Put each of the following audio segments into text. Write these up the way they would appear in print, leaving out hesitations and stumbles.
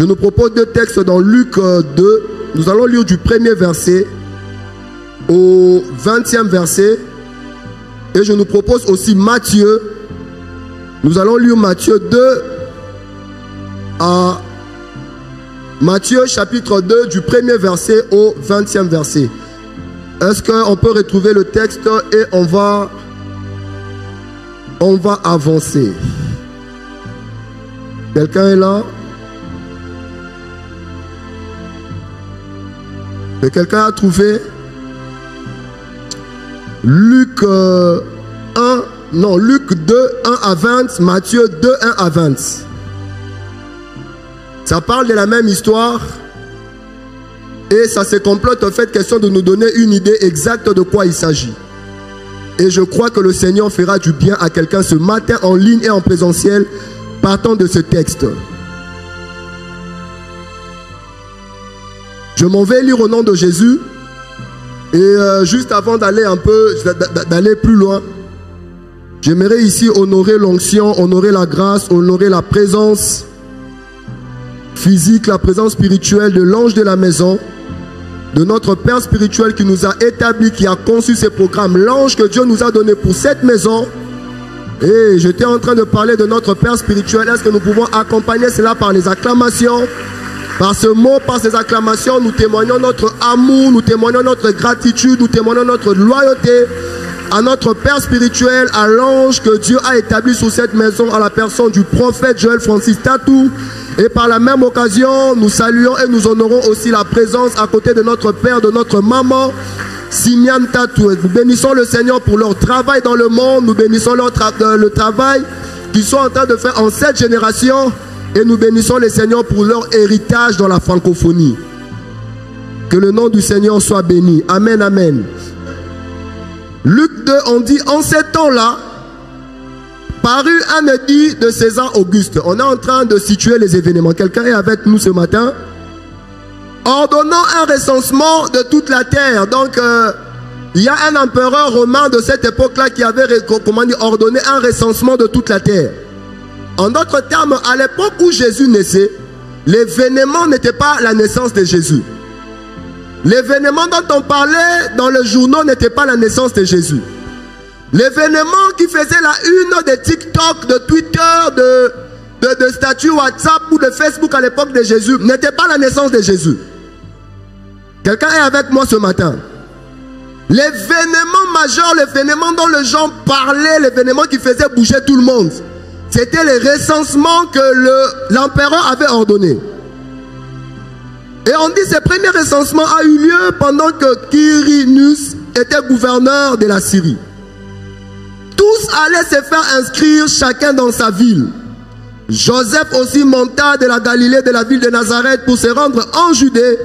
Je nous propose deux textes dans Luc 2. Nous allons lire du premier verset au 20e verset. Et je nous propose aussi Matthieu. Nous allons lire Matthieu 2 à Matthieu chapitre 2 du premier verset au 20e verset. Est-ce qu'on peut retrouver le texte et on va avancer. Quelqu'un est là? Et quelqu'un a trouvé Luc 2, 1 à 20, Matthieu 2, 1 à 20. Ça parle de la même histoire et ça se complote en fait question de nous donner une idée exacte de quoi il s'agit. Et je crois que le Seigneur fera du bien à quelqu'un ce matin en ligne et en présentiel partant de ce texte. Je m'en vais lire au nom de Jésus. Et juste avant d'aller d'aller plus loin, j'aimerais ici honorer l'onction, honorer la grâce, honorer la présence physique, la présence spirituelle de l'ange de la maison, de notre Père spirituel qui nous a établi, qui a conçu ces programmes, l'ange que Dieu nous a donné pour cette maison. Et j'étais en train de parler de notre Père spirituel. Est-ce que nous pouvons accompagner cela par les acclamations? Par ce mot, par ces acclamations, nous témoignons notre amour, nous témoignons notre gratitude, nous témoignons notre loyauté à notre Père spirituel, à l'ange que Dieu a établi sous cette maison, à la personne du prophète Joël Francis Tatou. Et par la même occasion, nous saluons et nous honorons aussi la présence à côté de notre père, de notre maman, Simian Tatou. Nous bénissons le Seigneur pour leur travail dans le monde. Nous bénissons le travail qu'ils sont en train de faire en cette génération. Et nous bénissons le Seigneur pour leur héritage dans la francophonie. Que le nom du Seigneur soit béni. Amen, amen. Luc 2, on dit, en ces temps-là, parut un édit de César Auguste. On est en train de situer les événements. Quelqu'un est avec nous ce matin? Ordonnant un recensement de toute la terre. Donc, il y a un empereur romain de cette époque-là qui avait ordonné un recensement de toute la terre. En d'autres termes, à l'époque où Jésus naissait, l'événement n'était pas la naissance de Jésus. L'événement dont on parlait dans le journal n'était pas la naissance de Jésus. L'événement qui faisait la une de TikTok, de Twitter, de statuts WhatsApp ou de Facebook à l'époque de Jésus n'était pas la naissance de Jésus. Quelqu'un est avec moi ce matin? L'événement majeur, l'événement dont les gens parlaient, l'événement qui faisait bouger tout le monde, c'était le recensement que l'empereur avait ordonné. Et on dit que ce premier recensement a eu lieu pendant que Quirinus était gouverneur de la Syrie. Tous allaient se faire inscrire chacun dans sa ville. Joseph aussi monta de la Galilée, de la ville de Nazareth, pour se rendre en Judée,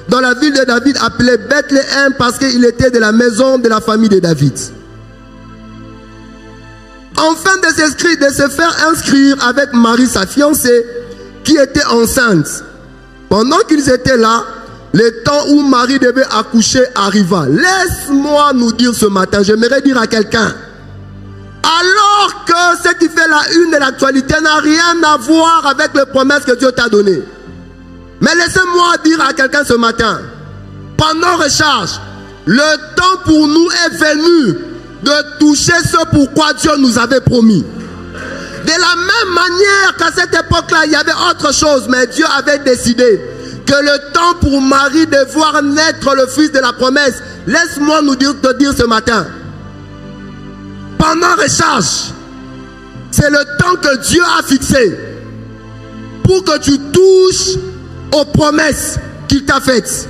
dans la ville de David appelée Bethléem, parce qu'il était de la maison de la famille de David. Enfin de se faire inscrire avec Marie, sa fiancée, qui était enceinte. Pendant qu'ils étaient là, le temps où Marie devait accoucher arriva. Laisse-moi nous dire ce matin, j'aimerais dire à quelqu'un, alors que ce qui fait la une de l'actualité n'a rien à voir avec les promesses que Dieu t'a données. Mais laissez-moi dire à quelqu'un ce matin, pendant recharge, le temps pour nous est venu de toucher ce pourquoi Dieu nous avait promis. De la même manière qu'à cette époque-là, il y avait autre chose, mais Dieu avait décidé que le temps pour Marie de voir naître le fils de la promesse, laisse-moi te dire ce matin, pendant recharge, c'est le temps que Dieu a fixé pour que tu touches aux promesses qu'il t'a faites.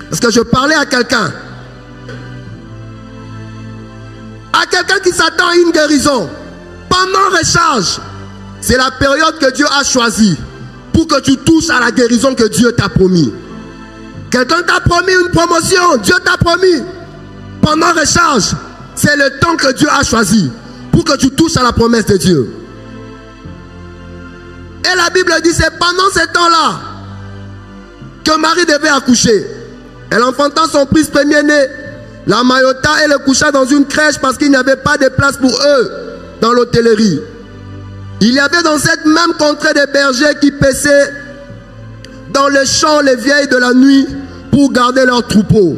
Parce que je parlais à quelqu'un qui s'attend à une guérison. Pendant recharge, c'est la période que Dieu a choisie pour que tu touches à la guérison que Dieu t'a promis. Quelqu'un t'a promis une promotion, Dieu t'a promis. Pendant recharge, c'est le temps que Dieu a choisi pour que tu touches à la promesse de Dieu. Et la Bible dit, c'est pendant ce temps-là que Marie devait accoucher. Elle enfanta son fils premier-né, la maillota, et le coucha dans une crèche parce qu'il n'y avait pas de place pour eux dans l'hôtellerie. Il y avait dans cette même contrée des bergers qui paissaient dans les champs les vieilles de la nuit pour garder leurs troupeaux.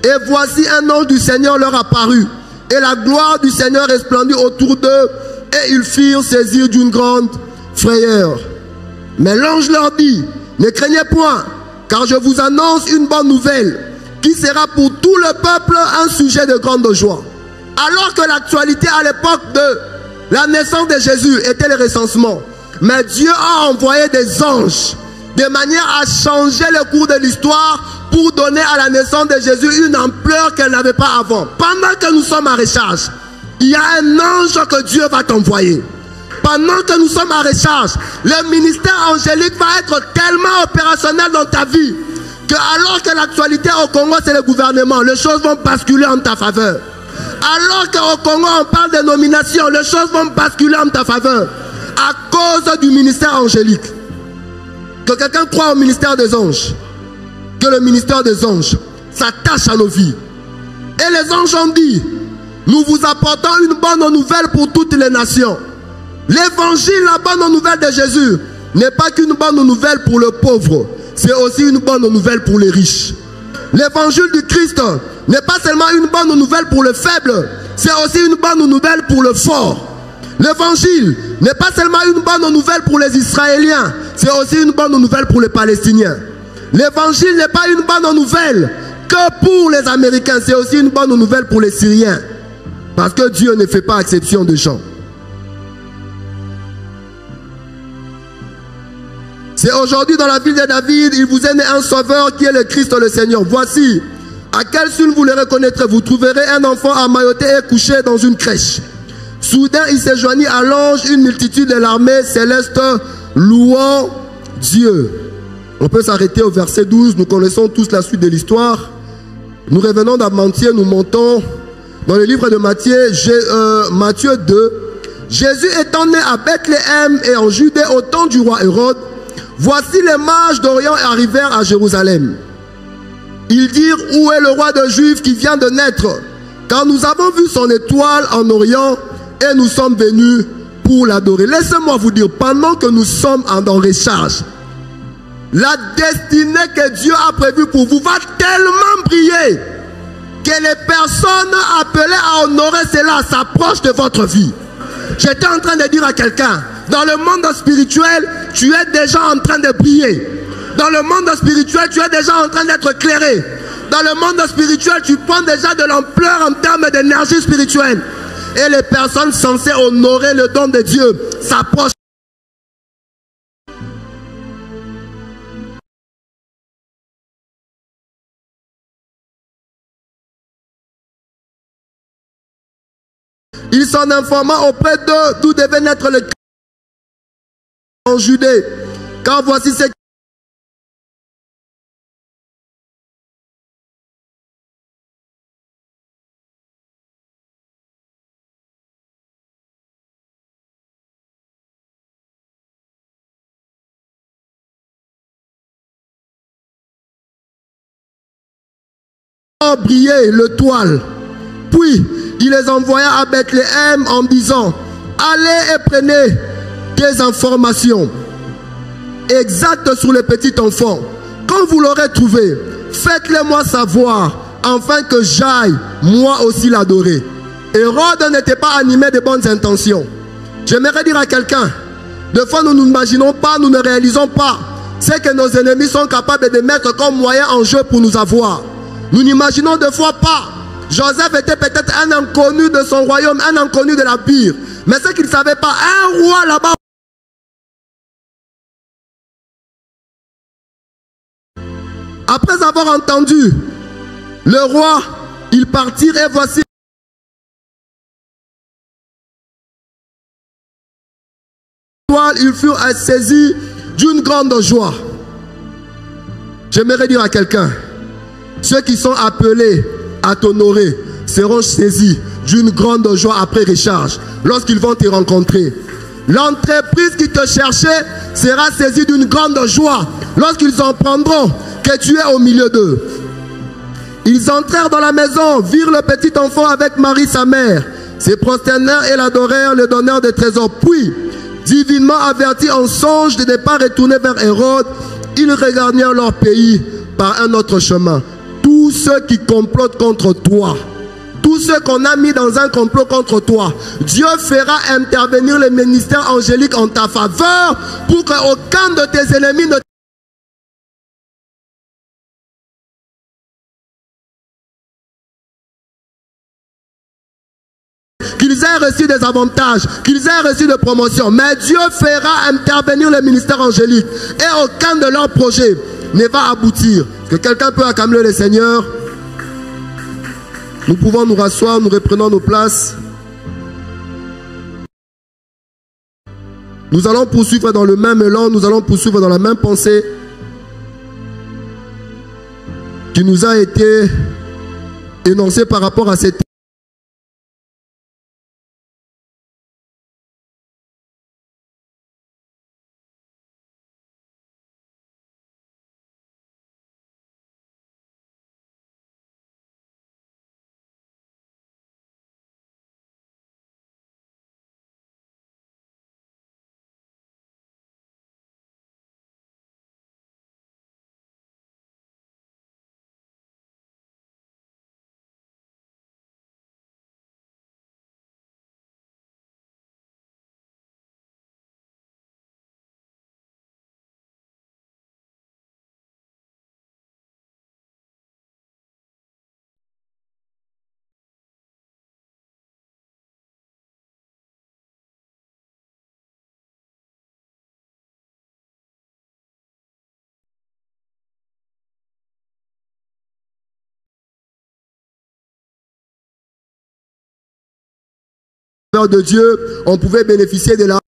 Et voici un ange du Seigneur leur apparut, et la gloire du Seigneur resplendit autour d'eux, et ils firent saisir d'une grande frayeur. Mais l'ange leur dit, ne craignez point, car je vous annonce une bonne nouvelle, qui sera pour tout le peuple un sujet de grande joie. Alors que l'actualité à l'époque de la naissance de Jésus était le recensement, mais Dieu a envoyé des anges de manière à changer le cours de l'histoire pour donner à la naissance de Jésus une ampleur qu'elle n'avait pas avant. Pendant que nous sommes à recharge, il y a un ange que Dieu va t'envoyer. Pendant que nous sommes à recharge, le ministère angélique va être tellement opérationnel dans ta vie que alors que l'actualité au Congo c'est le gouvernement, les choses vont basculer en ta faveur. Alors qu'au Congo on parle de nomination, les choses vont basculer en ta faveur à cause du ministère angélique. Que quelqu'un croit au ministère des anges, que le ministère des anges s'attache à nos vies. Et les anges ont dit, nous vous apportons une bonne nouvelle pour toutes les nations. L'évangile, la bonne nouvelle de Jésus, n'est pas qu'une bonne nouvelle pour le pauvre, c'est aussi une bonne nouvelle pour les riches. L'évangile du Christ n'est pas seulement une bonne nouvelle pour le faible, c'est aussi une bonne nouvelle pour le fort. L'évangile n'est pas seulement une bonne nouvelle pour les Israéliens, c'est aussi une bonne nouvelle pour les Palestiniens. L'évangile n'est pas une bonne nouvelle que pour les Américains, c'est aussi une bonne nouvelle pour les Syriens. Parce que Dieu ne fait pas exception de gens. C'est aujourd'hui dans la ville de David, il vous est né un sauveur qui est le Christ le Seigneur. Voici, à quel signe vous le reconnaîtrez? Vous trouverez un enfant emmailloté et couché dans une crèche. Soudain, il se joignit à l'ange une multitude de l'armée céleste louant Dieu. On peut s'arrêter au verset 12, nous connaissons tous la suite de l'histoire. Nous revenons dans Matthieu, nous montons dans le livre de Matthieu 2. Jésus étant né à Bethléem et en Judée au temps du roi Hérode, voici les mages d'Orient arrivèrent à Jérusalem. Ils dirent, où est le roi des Juifs qui vient de naître? Car nous avons vu son étoile en Orient et nous sommes venus pour l'adorer. Laissez-moi vous dire, pendant que nous sommes en recharge, la destinée que Dieu a prévue pour vous va tellement briller que les personnes appelées à honorer cela s'approchent de votre vie. J'étais en train de dire à quelqu'un, dans le monde spirituel, tu es déjà en train de briller. Dans le monde spirituel, tu es déjà en train d'être éclairé. Dans le monde spirituel, tu prends déjà de l'ampleur en termes d'énergie spirituelle. Et les personnes censées honorer le don de Dieu s'approchent. Ils s'en informaient auprès d'eux d'où devait naître le Christ en Judée. Car voici ce qui brillait le toile. Puis il les envoya à Bethléem en disant, allez et prenez des informations exactes sur le petit enfant. Quand vous l'aurez trouvé, faites-le-moi savoir, afin que j'aille moi aussi l'adorer. Hérode n'était pas animé de bonnes intentions. J'aimerais dire à quelqu'un, des fois nous n'imaginons pas, nous ne réalisons pas ce que nos ennemis sont capables de mettre comme moyen en jeu pour nous avoir. Nous n'imaginons des fois pas. Joseph était peut-être un inconnu de son royaume, un inconnu de la pire. Mais ce qu'il ne savait pas, un roi là-bas. Après avoir entendu le roi, ils partirent et voici. Ils furent saisis d'une grande joie. J'aimerais dire à quelqu'un, ceux qui sont appelés à t'honorer seront saisis d'une grande joie après recharge lorsqu'ils vont te rencontrer. L'entreprise qui te cherchait sera saisie d'une grande joie lorsqu'ils apprendront que tu es au milieu d'eux. Ils entrèrent dans la maison, virent le petit enfant avec Marie sa mère, se prosternèrent et l'adorèrent, le donnèrent des trésors. Puis, divinement avertis en songe de ne pas retourner vers Hérode, ils regagnèrent leur pays par un autre chemin. Tous ceux qui complotent contre toi, tous ceux qu'on a mis dans un complot contre toi, Dieu fera intervenir les ministères angéliques en ta faveur pour qu'aucun de tes ennemis ne qu'ils aient reçu des avantages, qu'ils aient reçu des promotions. Mais Dieu fera intervenir les ministères angéliques et aucun de leurs projets ne va aboutir. Est-ce que quelqu'un peut acclamer le Seigneur? Nous pouvons nous rasseoir, nous reprenons nos places. Nous allons poursuivre dans le même élan, nous allons poursuivre dans la même pensée qui nous a été énoncée par rapport à cette de Dieu, on pouvait bénéficier de la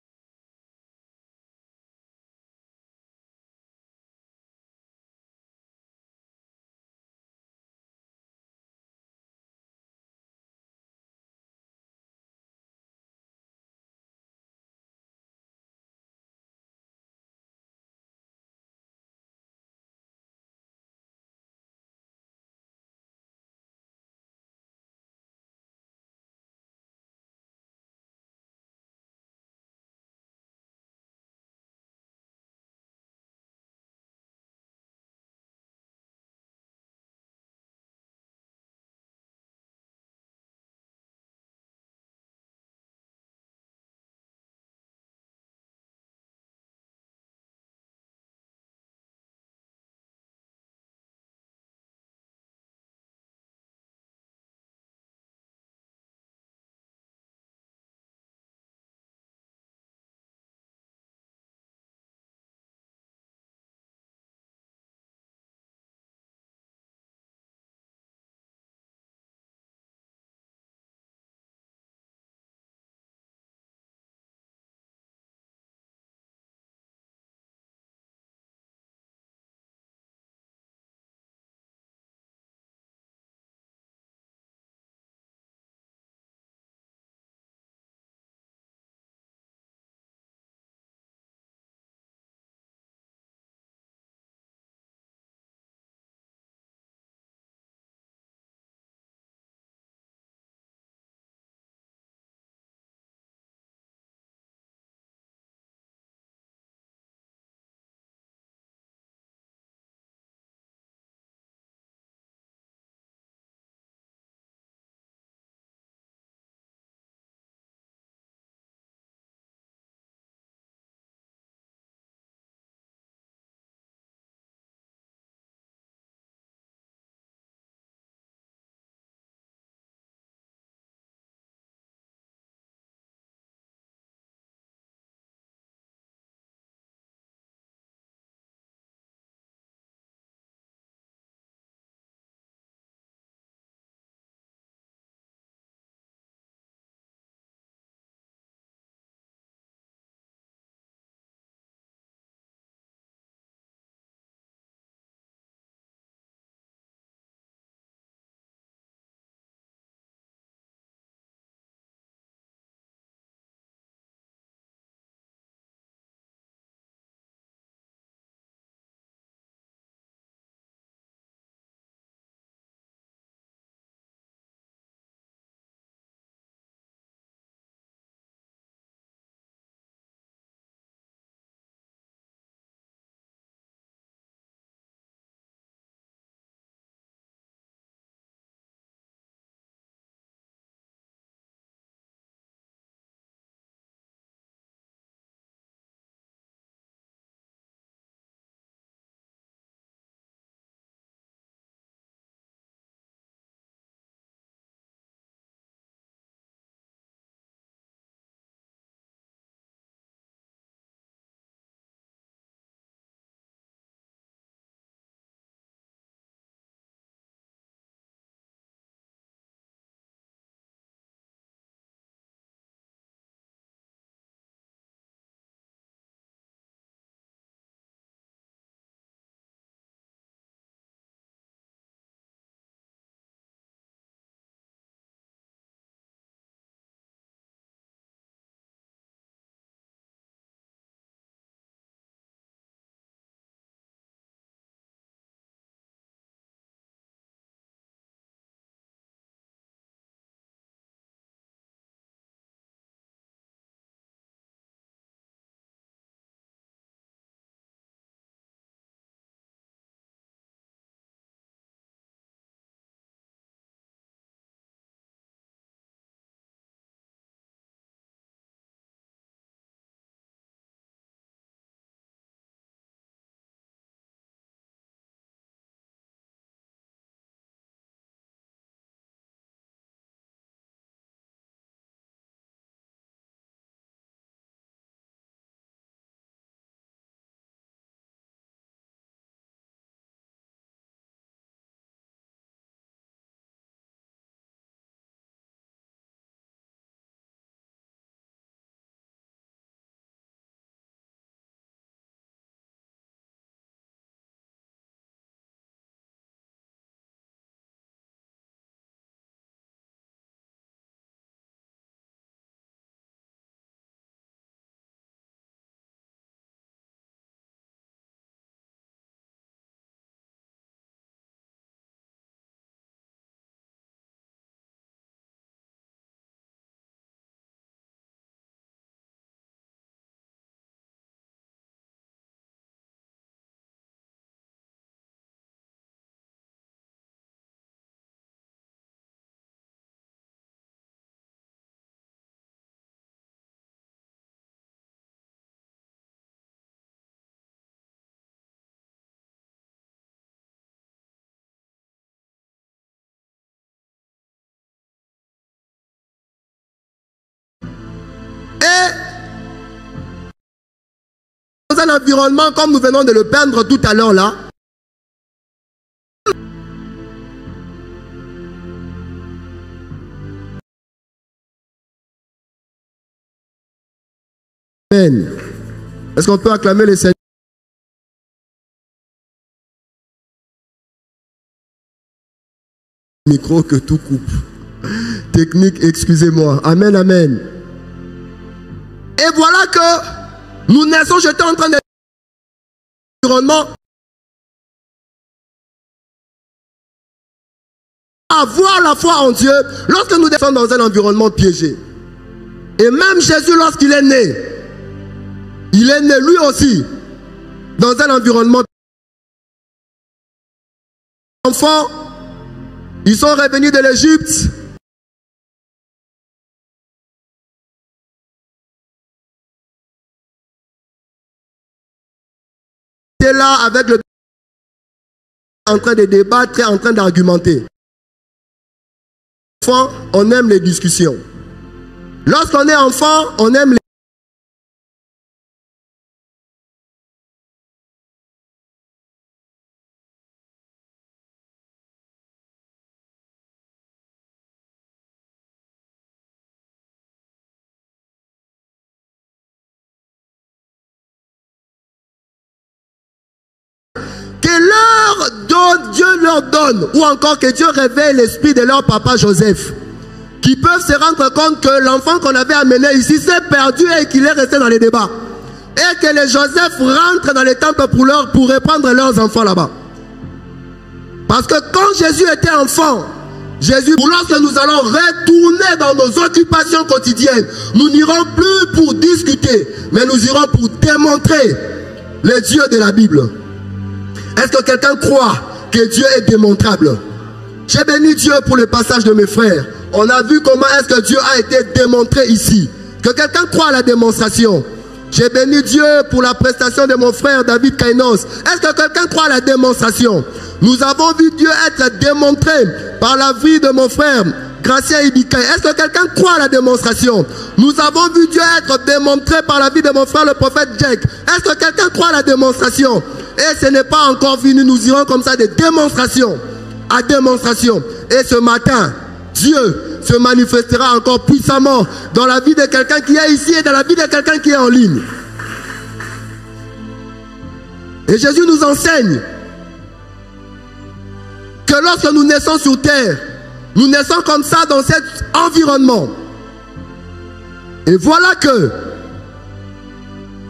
un environnement comme nous venons de le peindre tout à l'heure là, Amen. Est-ce qu'on peut acclamer le Seigneur? Micro que tout coupe. Technique, excusez-moi. Amen, amen. Et voilà que nous naissons, j'étais en train de environnement. Avoir la foi en Dieu lorsque nous sommes dans un environnement piégé. Et même Jésus, lorsqu'il est né, il est né lui aussi dans un environnement. Enfants, ils sont revenus de l'Égypte. Ils étaient là avec le en train de débattre, en train d'argumenter. Enfants, on aime les discussions. Lorsqu'on est enfant, on aime les... Dieu leur donne, ou encore que Dieu révèle l'esprit de leur papa Joseph, qui peuvent se rendre compte que l'enfant qu'on avait amené ici s'est perdu et qu'il est resté dans les débats, et que les Joseph rentrent dans les temples pour reprendre leurs enfants là-bas. Parce que quand Jésus était enfant, lorsque nous allons retourner dans nos occupations quotidiennes, nous n'irons plus pour discuter, mais nous irons pour démontrer les dieux de la Bible. Est-ce que quelqu'un croit que Dieu est démontrable? J'ai béni Dieu pour le passage de mes frères. On a vu comment est-ce que Dieu a été démontré ici. Que quelqu'un croit à la démonstration. J'ai béni Dieu pour la prestation de mon frère David Kainos. Est-ce que quelqu'un croit à la démonstration? Nous avons vu Dieu être démontré par la vie de mon frère Gracien Ibikaï. Est-ce que quelqu'un croit à la démonstration? Nous avons vu Dieu être démontré par la vie de mon frère le prophète Jack. Est-ce que quelqu'un croit à la démonstration? Et ce n'est pas encore fini, nous irons comme ça de démonstration à démonstration. Et ce matin, Dieu se manifestera encore puissamment dans la vie de quelqu'un qui est ici et dans la vie de quelqu'un qui est en ligne. Et Jésus nous enseigne que lorsque nous naissons sur terre, nous naissons comme ça dans cet environnement. Et voilà que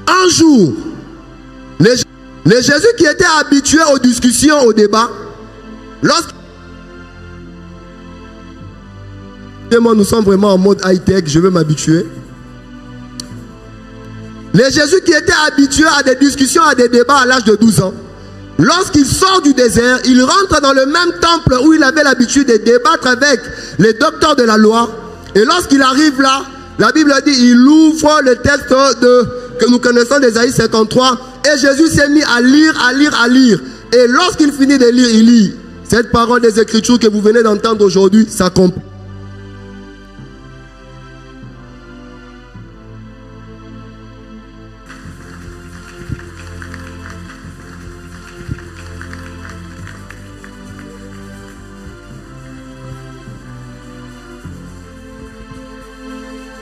un jour, les Jésus qui étaient habitués aux discussions, aux débats, nous sommes vraiment en mode high-tech, je veux m'habituer. Les Jésus qui étaient habitués à des discussions, à des débats à l'âge de 12 ans, lorsqu'il sort du désert, il rentre dans le même temple où il avait l'habitude de débattre avec les docteurs de la loi. Et lorsqu'il arrive là, la Bible dit, il ouvre le texte que nous connaissons d'Ésaïe 53. Et Jésus s'est mis à lire. Et lorsqu'il finit de lire, il lit. Cette parole des Écritures que vous venez d'entendre aujourd'hui s'accomplit.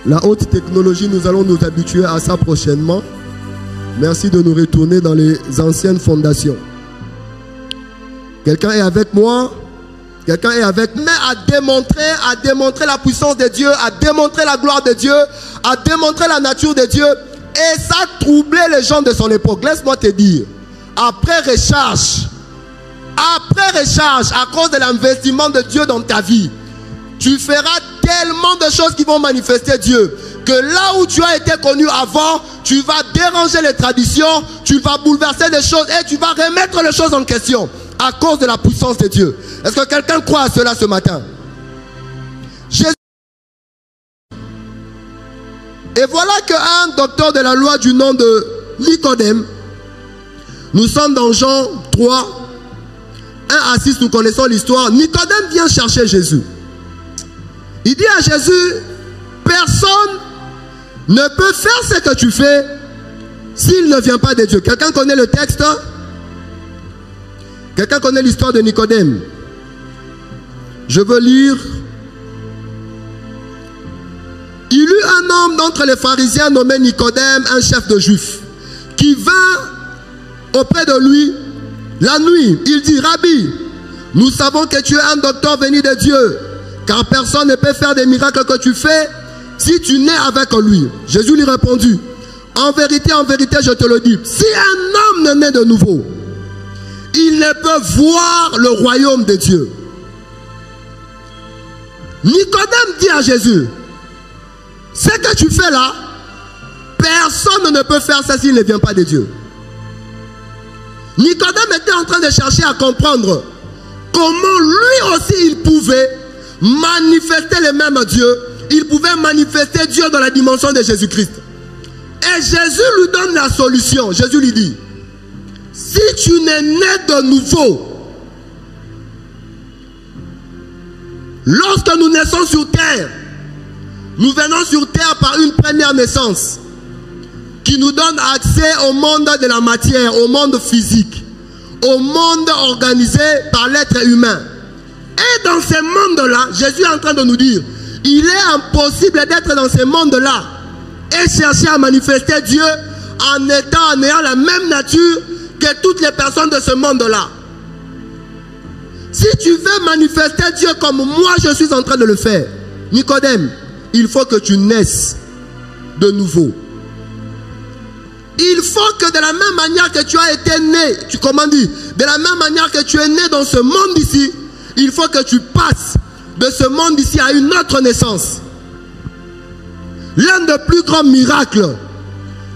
La haute technologie, nous allons nous habituer à ça prochainement. Merci de nous retourner dans les anciennes fondations. Quelqu'un est avec moi? Quelqu'un est avec moi? Mais à démontrer la puissance de Dieu, à démontrer la gloire de Dieu, à démontrer la nature de Dieu. Et ça troublait les gens de son époque. Laisse-moi te dire, après recharge, à cause de l'investissement de Dieu dans ta vie, tu feras tellement de choses qui vont manifester Dieu, que là où tu as été connu avant, tu vas déranger les traditions, tu vas bouleverser les choses et tu vas remettre les choses en question à cause de la puissance de Dieu. Est-ce que quelqu'un croit à cela ce matin? Jésus. Et voilà qu'un docteur de la loi du nom de Nicodème, nous sommes dans Jean 3, 1 à 6, nous connaissons l'histoire. Nicodème vient chercher Jésus. Il dit à Jésus, personne ne peut faire ce que tu fais s'il ne vient pas de Dieu. Quelqu'un connaît le texte? Quelqu'un connaît l'histoire de Nicodème? Je veux lire. Il eut un homme d'entre les pharisiens nommé Nicodème, un chef de juifs, qui vint auprès de lui la nuit. Il dit: Rabbi, nous savons que tu es un docteur venu de Dieu, car personne ne peut faire des miracles que tu fais si tu n'es avec lui. Jésus lui répondit: en vérité, je te le dis, si un homme ne naît de nouveau, il ne peut voir le royaume de Dieu. Nicodème dit à Jésus: ce que tu fais là, personne ne peut faire ça s'il ne vient pas de Dieu. Nicodème était en train de chercher à comprendre comment lui aussi il pouvait manifester le même Dieu. Il pouvait manifester Dieu dans la dimension de Jésus-Christ. Et Jésus lui donne la solution. Jésus lui dit: si tu n'es né de nouveau, lorsque nous naissons sur terre, nous venons sur terre par une première naissance qui nous donne accès au monde de la matière, au monde physique, au monde organisé par l'être humain. Et dans ce monde-là, Jésus est en train de nous dire: il est impossible d'être dans ce monde-là et chercher à manifester Dieu en ayant la même nature que toutes les personnes de ce monde-là. Si tu veux manifester Dieu comme moi je suis en train de le faire, Nicodème, il faut que tu naisses de nouveau. Il faut que de la même manière que tu as été né, de la même manière que tu es né dans ce monde ici, il faut que tu passes de ce monde ici à une autre naissance. L'un des plus grands miracles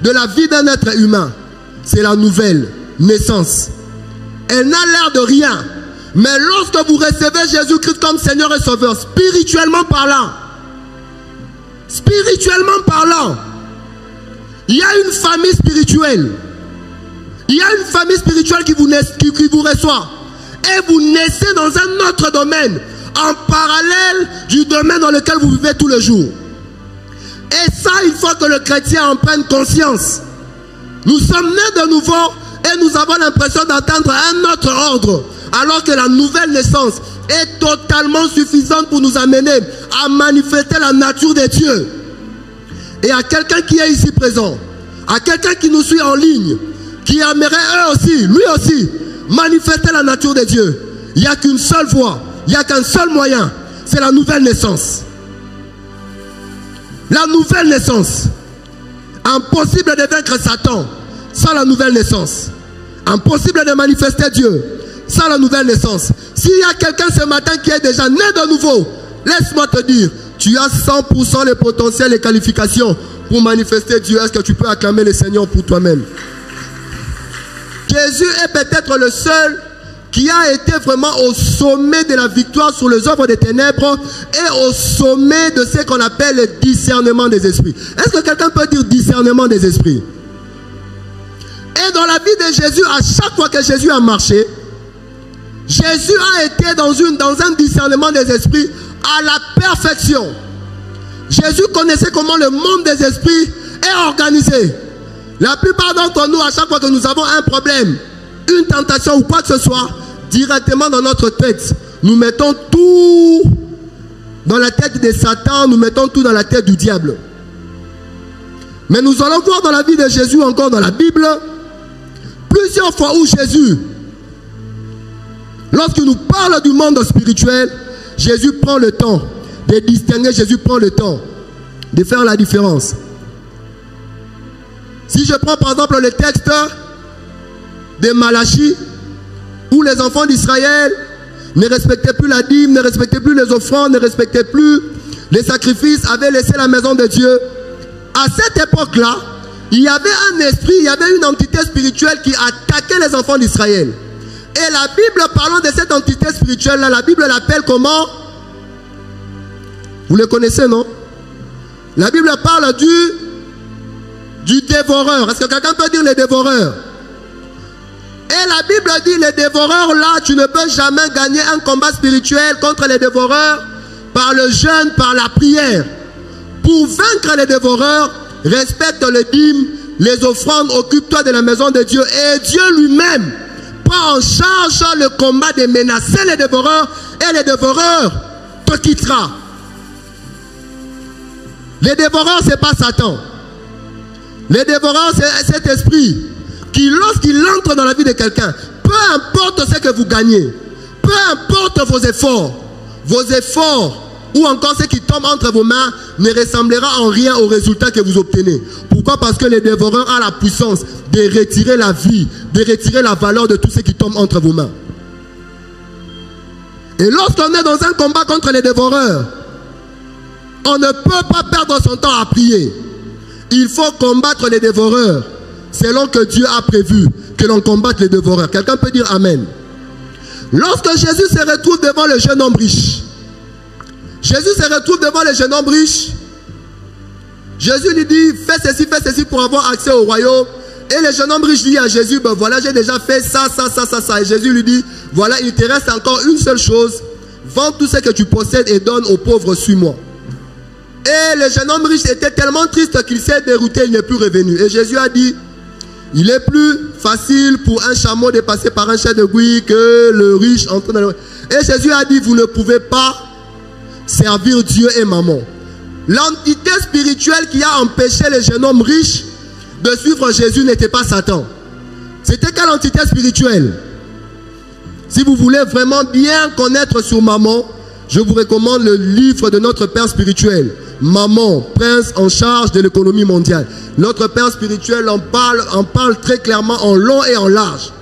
de la vie d'un être humain, c'est la nouvelle naissance. Elle n'a l'air de rien, mais lorsque vous recevez Jésus-Christ comme Seigneur et Sauveur, spirituellement parlant, il y a une famille spirituelle. Il y a une famille spirituelle qui vous reçoit. Et vous naissez dans un autre domaine, en parallèle du domaine dans lequel vous vivez tous les jours. Et ça, il faut que le chrétien en prenne conscience. Nous sommes nés de nouveau et nous avons l'impression d'atteindre un autre ordre, alors que la nouvelle naissance est totalement suffisante pour nous amener à manifester la nature de Dieu. Et à quelqu'un qui est ici présent, à quelqu'un qui nous suit en ligne, qui aimerait lui aussi, manifester la nature de Dieu, il n'y a qu'une seule voie, il n'y a qu'un seul moyen, c'est la nouvelle naissance. La nouvelle naissance. Impossible de vaincre Satan sans la nouvelle naissance. Impossible de manifester Dieu sans la nouvelle naissance. S'il y a quelqu'un ce matin qui est déjà né de nouveau, laisse-moi te dire, tu as 100% les potentiels et qualifications pour manifester Dieu. Est-ce que tu peux acclamer le Seigneur pour toi-même? Jésus est peut-être le seul qui a été vraiment au sommet de la victoire sur les œuvres des ténèbres et au sommet de ce qu'on appelle le discernement des esprits. Est-ce que quelqu'un peut dire discernement des esprits? Et dans la vie de Jésus, à chaque fois que Jésus a marché, Jésus a été dans un discernement des esprits à la perfection. Jésus connaissait comment le monde des esprits est organisé. La plupart d'entre nous, à chaque fois que nous avons un problème, une tentation ou quoi que ce soit, directement dans notre tête, nous mettons tout dans la tête de Satan, nous mettons tout dans la tête du diable. Mais nous allons voir dans la vie de Jésus, encore dans la Bible, plusieurs fois où Jésus, lorsqu'il nous parle du monde spirituel, Jésus prend le temps de distinguer, Jésus prend le temps de faire la différence. Si je prends par exemple le texte de Malachie, où les enfants d'Israël ne respectaient plus la dîme, ne respectaient plus les offrandes, ne respectaient plus les sacrifices, avaient laissé la maison de Dieu. À cette époque-là, il y avait un esprit, il y avait une entité spirituelle qui attaquait les enfants d'Israël. Et la Bible, parlant de cette entité spirituelle-là, la Bible l'appelle comment? Vous le connaissez, non? La Bible parle du dévoreur. Est-ce que quelqu'un peut dire le dévoreur? Et la Bible dit, les dévoreurs là, tu ne peux jamais gagner un combat spirituel contre les dévoreurs par le jeûne, par la prière. Pour vaincre les dévoreurs, respecte le dîme, les offrandes, occupe-toi de la maison de Dieu. Et Dieu lui-même prend en charge le combat de menacer les dévoreurs, et les dévoreurs te quittera. Les dévoreurs, ce n'est pas Satan. Les dévoreurs, c'est cet esprit qui, lorsqu'il entre dans la vie de quelqu'un, peu importe ce que vous gagnez, peu importe vos efforts, ou encore ce qui tombe entre vos mains, ne ressemblera en rien au résultat que vous obtenez. Pourquoi? Parce que le dévoreur a la puissance de retirer la vie, de retirer la valeur de tout ce qui tombe entre vos mains. Et lorsqu'on est dans un combat contre les dévoreurs, on ne peut pas perdre son temps à prier. Il faut combattre les dévoreurs selon que Dieu a prévu que l'on combatte les dévoreurs. Quelqu'un peut dire Amen. Lorsque Jésus se retrouve devant le jeune homme riche, Jésus lui dit, fais ceci pour avoir accès au royaume. Et le jeune homme riche dit à Jésus, ben voilà, j'ai déjà fait ça. Et Jésus lui dit, voilà, il te reste encore une seule chose. Vends tout ce que tu possèdes et donne aux pauvres, suis-moi. Et le jeune homme riche était tellement triste qu'il s'est dérouté, il n'est plus revenu. Et Jésus a dit, il est plus facile pour un chameau de passer par un champ de buis que le riche entre dans le... Et Jésus a dit, vous ne pouvez pas servir Dieu et maman. L'entité spirituelle qui a empêché le jeune homme riche de suivre Jésus n'était pas Satan. C'était quelle entité spirituelle? Si vous voulez vraiment bien connaître sur maman, je vous recommande le livre de notre Père spirituel. Maman, prince en charge de l'économie mondiale. Notre Père spirituel en parle très clairement en long et en large.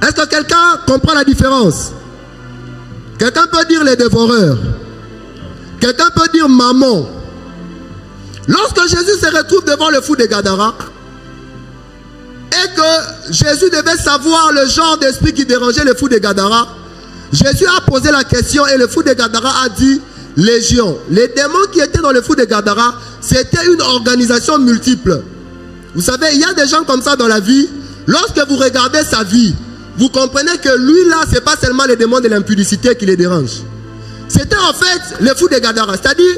Est-ce que quelqu'un comprend la différence? Quelqu'un peut dire les dévoreurs. Quelqu'un peut dire maman. Lorsque Jésus se retrouve devant le fou de Gadara, et que Jésus devait savoir le genre d'esprit qui dérangeait le fou de Gadara, Jésus a posé la question et le fou de Gadara a dit légion. Les démons qui étaient dans le fou de Gadara, c'était une organisation multiple. Vous savez, il y a des gens comme ça dans la vie. Lorsque vous regardez sa vie, vous comprenez que lui là, ce n'est pas seulement les démons de l'impudicité qui les dérangent. C'était en fait le fou de Gadara. C'est-à-dire,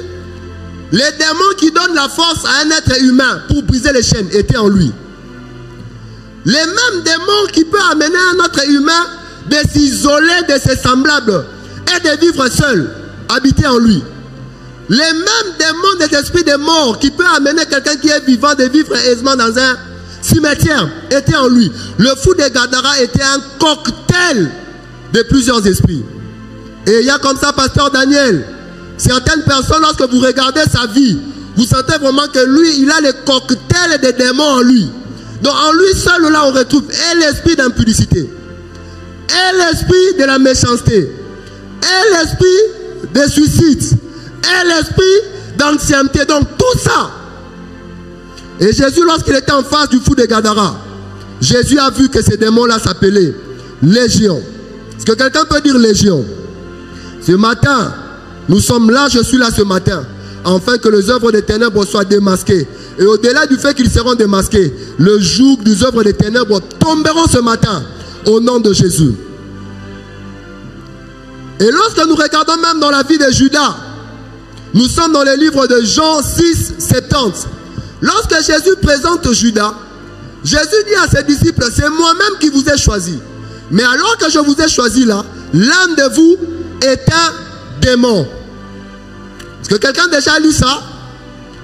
les démons qui donnent la force à un être humain pour briser les chaînes étaient en lui. Les mêmes démons qui peuvent amener un autre humain de s'isoler de ses semblables et de vivre seul, habiter en lui. Les mêmes démons des esprits de mort qui peuvent amener quelqu'un qui est vivant de vivre aisément dans un cimetière étaient en lui. Le fou de Gadara était un cocktail de plusieurs esprits. Et il y a comme ça, pasteur Daniel, certaines personnes, lorsque vous regardez sa vie, vous sentez vraiment que lui, il a le cocktail des démons en lui. Donc en lui seul, là, on retrouve et l'esprit d'impudicité, et l'esprit de la méchanceté, et l'esprit de suicide, et l'esprit d'ancienneté. Donc tout ça. Et Jésus, lorsqu'il était en face du fou de Gadara, Jésus a vu que ces démons-là s'appelaient légion. Est-ce que quelqu'un peut dire légion? Ce matin, nous sommes là, je suis là ce matin, afin que les œuvres des ténèbres soient démasquées. Et au-delà du fait qu'ils seront démasqués, le joug des œuvres des ténèbres tomberont ce matin, au nom de Jésus. Et lorsque nous regardons même dans la vie de Judas, nous sommes dans le livre de Jean 6, 70. Lorsque Jésus présente Judas, Jésus dit à ses disciples, c'est moi-même qui vous ai choisi. Mais alors que je vous ai choisi là, l'un de vous est un démon. Est-ce que quelqu'un a déjà lu ça?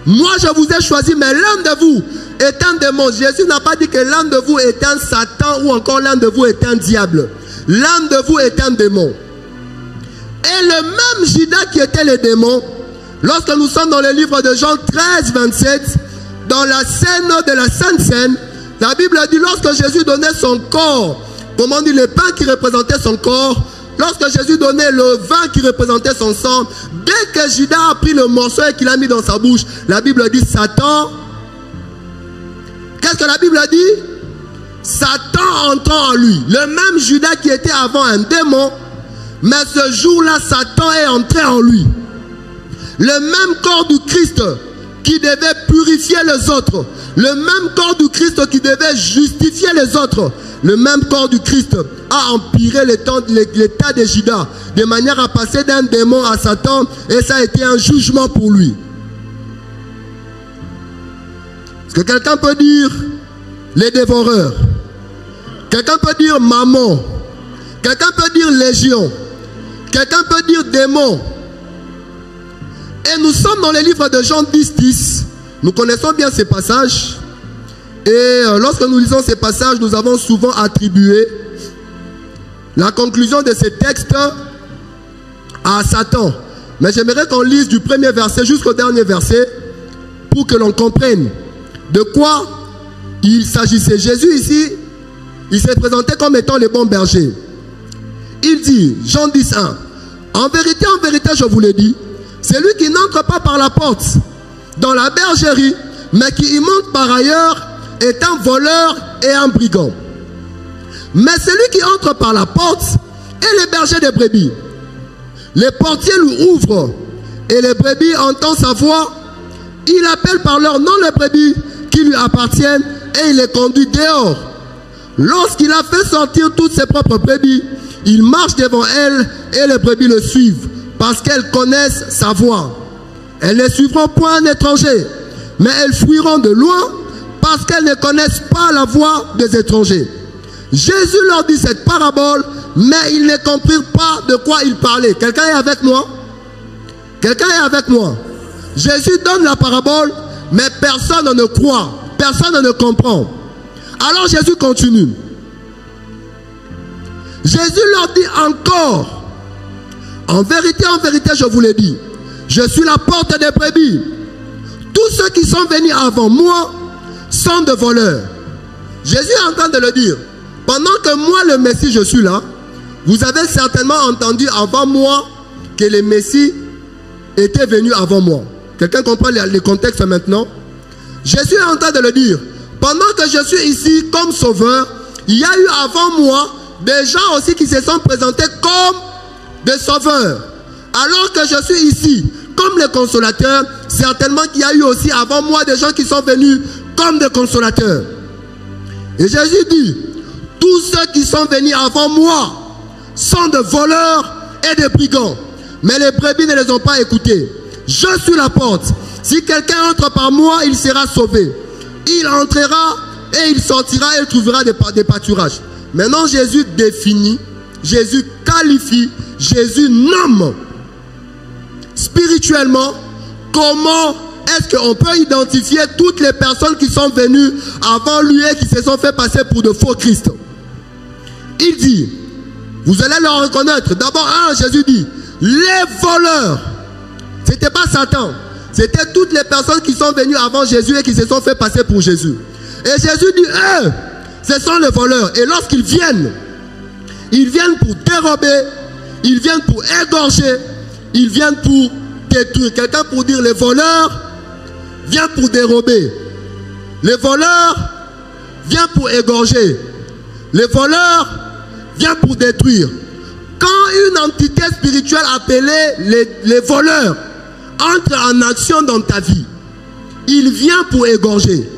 Moi je vous ai choisi, mais l'un de vous est un démon. Jésus n'a pas dit que l'un de vous est un Satan ou encore l'un de vous est un diable. L'un de vous est un démon. Et le même Judas qui était le démon, lorsque nous sommes dans le livre de Jean 13, 27, dans la scène de la Sainte Seine, la Bible dit lorsque Jésus donnait son corps, comment on dit, le pain qui représentait son corps, lorsque Jésus donnait le vin qui représentait son sang, dès que Judas a pris le morceau et qu'il a mis dans sa bouche, la Bible dit Satan. Qu'est-ce que la Bible dit? Satan entrant en lui. Le même Judas qui était avant un démon, mais ce jour-là, Satan est entré en lui. Le même corps du Christ qui devait purifier les autres, le même corps du Christ qui devait justifier les autres, le même corps du Christ a empiré l'état de Judas, de manière à passer d'un démon à Satan, et ça a été un jugement pour lui. Est-ce Que quelqu'un peut dire les dévoreurs. Quelqu'un peut dire maman. Quelqu'un peut dire légion. Quelqu'un peut dire démon. Et nous sommes dans les livres de Jean 10, 10. Nous connaissons bien ces passages. Et lorsque nous lisons ces passages, nous avons souvent attribué la conclusion de ces textes à Satan. Mais j'aimerais qu'on lise du premier verset jusqu'au dernier verset pour que l'on comprenne de quoi il s'agissait. Jésus ici, il s'est présenté comme étant le bon berger. Il dit, Jean 10, 1, en vérité, je vous le dis, celui qui n'entre pas par la porte dans la bergerie, mais qui y monte par ailleurs, est un voleur et un brigand. Mais celui qui entre par la porte est le berger des brebis. Les portiers lui ouvrent et les brebis entendent sa voix. Il appelle par leur nom les brebis qui lui appartiennent et il les conduit dehors. Lorsqu'il a fait sortir toutes ses propres brebis, il marche devant elles et les brebis le suivent parce qu'elles connaissent sa voix. Elles ne suivront point un étranger, mais elles fuiront de loin parce qu'elles ne connaissent pas la voix des étrangers. Jésus leur dit cette parabole, mais ils ne comprirent pas de quoi il parlait. Quelqu'un est avec moi? Quelqu'un est avec moi? Jésus donne la parabole, mais personne ne croit, personne ne comprend. Alors Jésus continue. Jésus leur dit encore, en vérité, je vous le dis, je suis la porte des brebis. Tous ceux qui sont venus avant moi sont de voleurs. Jésus est en train de le dire. Pendant que moi, le Messie, je suis là, vous avez certainement entendu avant moi que le Messie était venu avant moi. Quelqu'un comprend le contexte maintenant? Jésus est en train de le dire. Pendant que je suis ici comme sauveur, il y a eu avant moi des gens aussi qui se sont présentés comme des sauveurs. Alors que je suis ici comme le consolateur, certainement qu'il y a eu aussi avant moi des gens qui sont venus comme des consolateurs. Et Jésus dit, tous ceux qui sont venus avant moi sont de voleurs et de brigands. Mais les brebis ne les ont pas écoutés. Je suis la porte. Si quelqu'un entre par moi, il sera sauvé. Il entrera et il sortira et il trouvera des pâturages. Maintenant, Jésus définit, Jésus qualifie, Jésus nomme spirituellement comment est-ce qu'on peut identifier toutes les personnes qui sont venues avant lui et qui se sont fait passer pour de faux Christ. Il dit, vous allez le reconnaître. D'abord, Jésus dit, les voleurs. Ce n'était pas Satan. C'était toutes les personnes qui sont venues avant Jésus et qui se sont fait passer pour Jésus. Et Jésus dit, ce sont les voleurs. Et lorsqu'ils viennent pour dérober, ils viennent pour égorger, ils viennent pour détruire. Quelqu'un pour dire, les voleurs viennent pour dérober. Les voleurs viennent pour égorger. Les voleurs viennent pour détruire. Quand une entité spirituelle appelée les voleurs entre en action dans ta vie, il vient pour égorger,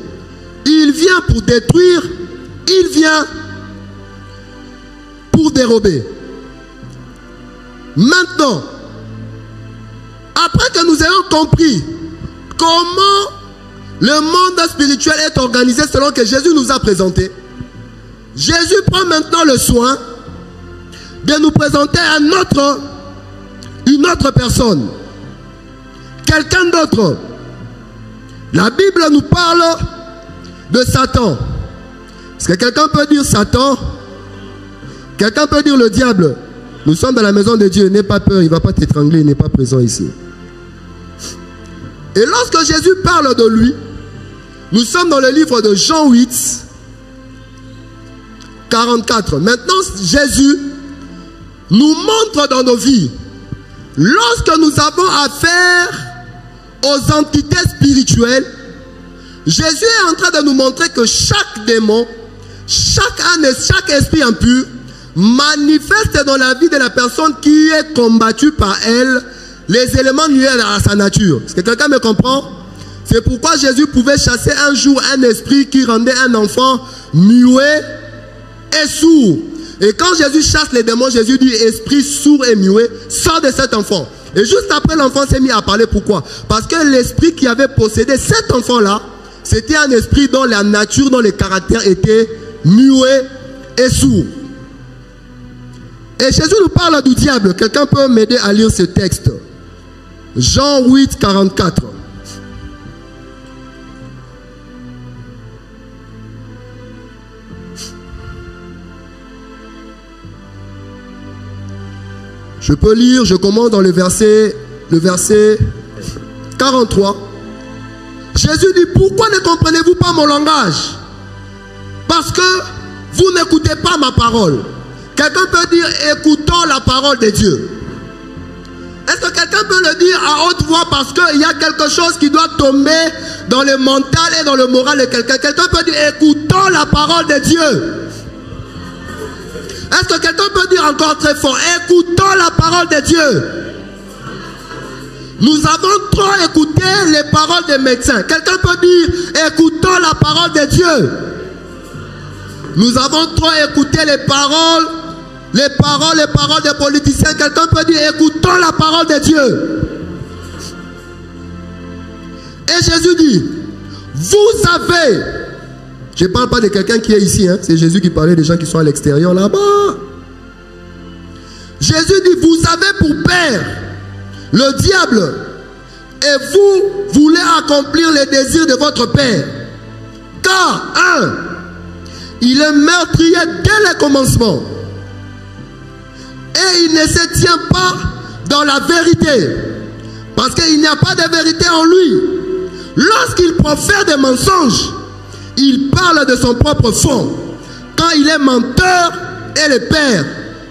il vient pour détruire, il vient pour dérober. Maintenant, après que nous ayons compris comment le monde spirituel est organisé selon que Jésus nous a présenté, Jésus prend maintenant le soin de nous présenter une autre personne, quelqu'un d'autre. La Bible nous parle de Satan. Est-ce que quelqu'un peut dire Satan? Quelqu'un peut dire le diable? Nous sommes dans la maison de Dieu, n'aie pas peur, il ne va pas t'étrangler, il n'est pas présent ici. Et lorsque Jésus parle de lui, nous sommes dans le livre de Jean 8, 44. Maintenant, Jésus nous montre dans nos vies, lorsque nous avons affaire aux entités spirituelles, Jésus est en train de nous montrer que chaque démon, chaque esprit impur manifeste dans la vie de la personne qui est combattue par elle les éléments nuels à sa nature. Est-ce que quelqu'un me comprend? C'est pourquoi Jésus pouvait chasser un jour un esprit qui rendait un enfant muet et sourd. Et quand Jésus chasse les démons, Jésus dit, esprit sourd et muet, sors de cet enfant. Et juste après, l'enfant s'est mis à parler. Pourquoi? Parce que l'esprit qui avait possédé cet enfant-là c'était un esprit dont la nature, dont les caractères étaient muets et sourds. Et Jésus nous parle du diable. Quelqu'un peut m'aider à lire ce texte? Jean 8, 44. Je peux lire, je commence dans le verset 43. Jésus dit, pourquoi ne comprenez-vous pas mon langage? Parce que vous n'écoutez pas ma parole. Quelqu'un peut dire, écoutons la parole de Dieu. Est-ce que quelqu'un peut le dire à haute voix parce qu'il y a quelque chose qui doit tomber dans le mental et dans le moral de quelqu'un? Quelqu'un peut dire, écoutons la parole de Dieu. Est-ce que quelqu'un peut dire encore très fort, écoutons la parole de Dieu? Nous avons trop écouté les paroles des médecins. Quelqu'un peut dire, écoutons la parole de Dieu. Nous avons trop écouté les paroles des politiciens. Quelqu'un peut dire, écoutons la parole de Dieu. Et Jésus dit, vous avez... Je ne parle pas de quelqu'un qui est ici, hein. C'est Jésus qui parlait des gens qui sont à l'extérieur là-bas. Jésus dit, vous avez pour père le diable et vous voulez accomplir les désirs de votre père. Car, il est meurtrier dès le commencement et il ne se tient pas dans la vérité parce qu'il n'y a pas de vérité en lui. Lorsqu'il profère des mensonges, il parle de son propre fond, quand il est menteur et le père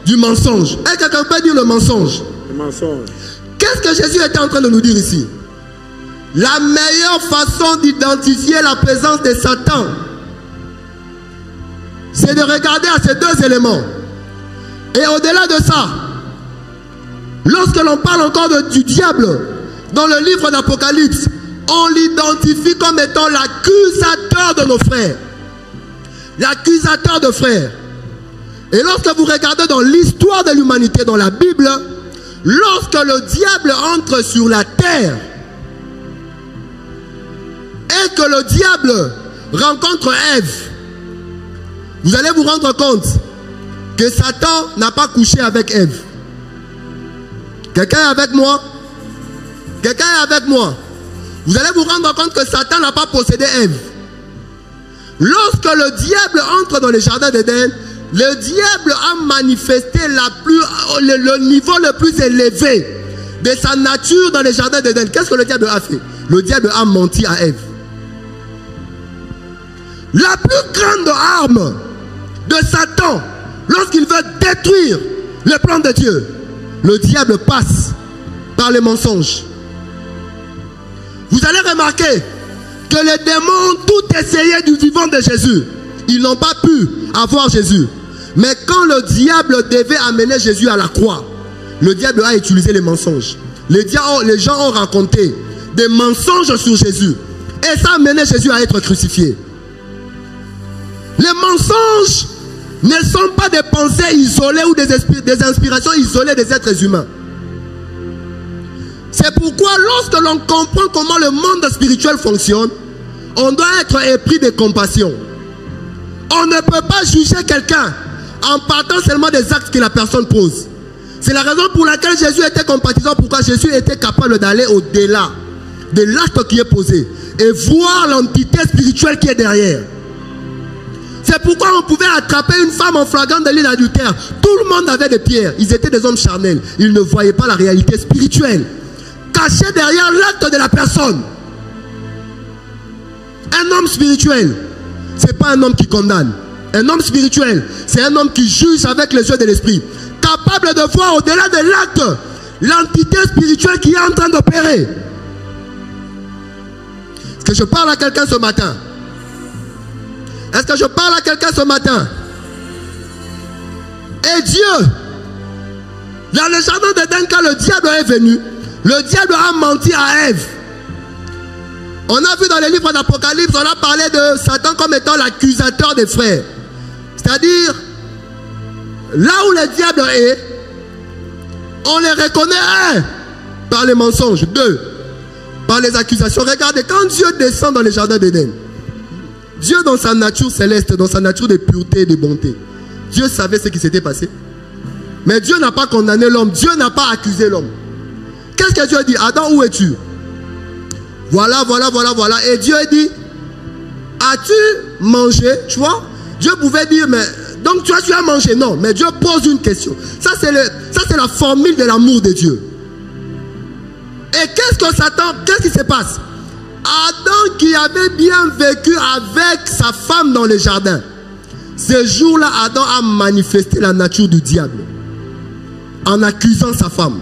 du mensonge. Est-ce que quelqu'un peut dire le mensonge? Le mensonge. Qu'est-ce que Jésus était en train de nous dire ici? La meilleure façon d'identifier la présence de Satan, c'est de regarder à ces deux éléments. Et au-delà de ça, lorsque l'on parle encore du diable, dans le livre d'Apocalypse, on l'identifie comme étant l'accusateur de nos frères. L'accusateur de frères. Et lorsque vous regardez dans l'histoire de l'humanité, dans la Bible, lorsque le diable entre sur la terre et que le diable rencontre Ève, vous allez vous rendre compte que Satan n'a pas couché avec Ève. Quelqu'un est avec moi? Quelqu'un est avec moi? Vous allez vous rendre compte que Satan n'a pas possédé Ève. Lorsque le diable entre dans le jardin d'Éden, le diable a manifesté le niveau le plus élevé de sa nature dans le jardin d'Éden. Qu'est-ce que le diable a fait? Le diable a menti à Ève. La plus grande arme de Satan, lorsqu'il veut détruire le plan de Dieu, le diable passe par les mensonges. Vous allez remarquer que les démons ont tout essayé du vivant de Jésus. Ils n'ont pas pu avoir Jésus. Mais quand le diable devait amener Jésus à la croix, le diable a utilisé les mensonges. Les gens ont raconté des mensonges sur Jésus. Et ça a amené Jésus à être crucifié. Les mensonges ne sont pas des pensées isolées ou des inspirations isolées des êtres humains. C'est pourquoi lorsque l'on comprend comment le monde spirituel fonctionne, on doit être épris de compassion. On ne peut pas juger quelqu'un en partant seulement des actes que la personne pose. C'est la raison pour laquelle Jésus était compatissant, pourquoi Jésus était capable d'aller au-delà de l'acte qui est posé et voir l'entité spirituelle qui est derrière. C'est pourquoi on pouvait attraper une femme en flagrant délit d'adultère. Tout le monde avait des pierres. Ils étaient des hommes charnels. Ils ne voyaient pas la réalité spirituelle caché derrière l'acte de la personne. Un homme spirituel, ce n'est pas un homme qui condamne. Un homme spirituel, c'est un homme qui juge avec les yeux de l'esprit, capable de voir au-delà de l'acte l'entité spirituelle qui est en train d'opérer. Est-ce que je parle à quelqu'un ce matin? Est-ce que je parle à quelqu'un ce matin? Et Dieu, dans le jardin d'Éden, quand le diable est venu, le diable a menti à Ève. On a vu dans les livres d'Apocalypse, on a parlé de Satan comme étant l'accusateur des frères. C'est-à-dire, là où le diable est, on les reconnaît, un, par les mensonges, deux, par les accusations. Regardez, quand Dieu descend dans le jardin d'Éden, Dieu dans sa nature céleste, dans sa nature de pureté et de bonté, Dieu savait ce qui s'était passé. Mais Dieu n'a pas condamné l'homme, Dieu n'a pas accusé l'homme. Qu'est-ce que Dieu a dit? Adam, où es-tu? Voilà. Et Dieu a dit, as-tu mangé? Tu vois? Dieu pouvait dire, mais donc tu as mangé? Non, mais Dieu pose une question. Ça c'est la formule de l'amour de Dieu. Et qu'est-ce que Satan, qu'est-ce qui se passe? Adam qui avait bien vécu avec sa femme dans le jardin, ce jour-là, Adam a manifesté la nature du diable en accusant sa femme.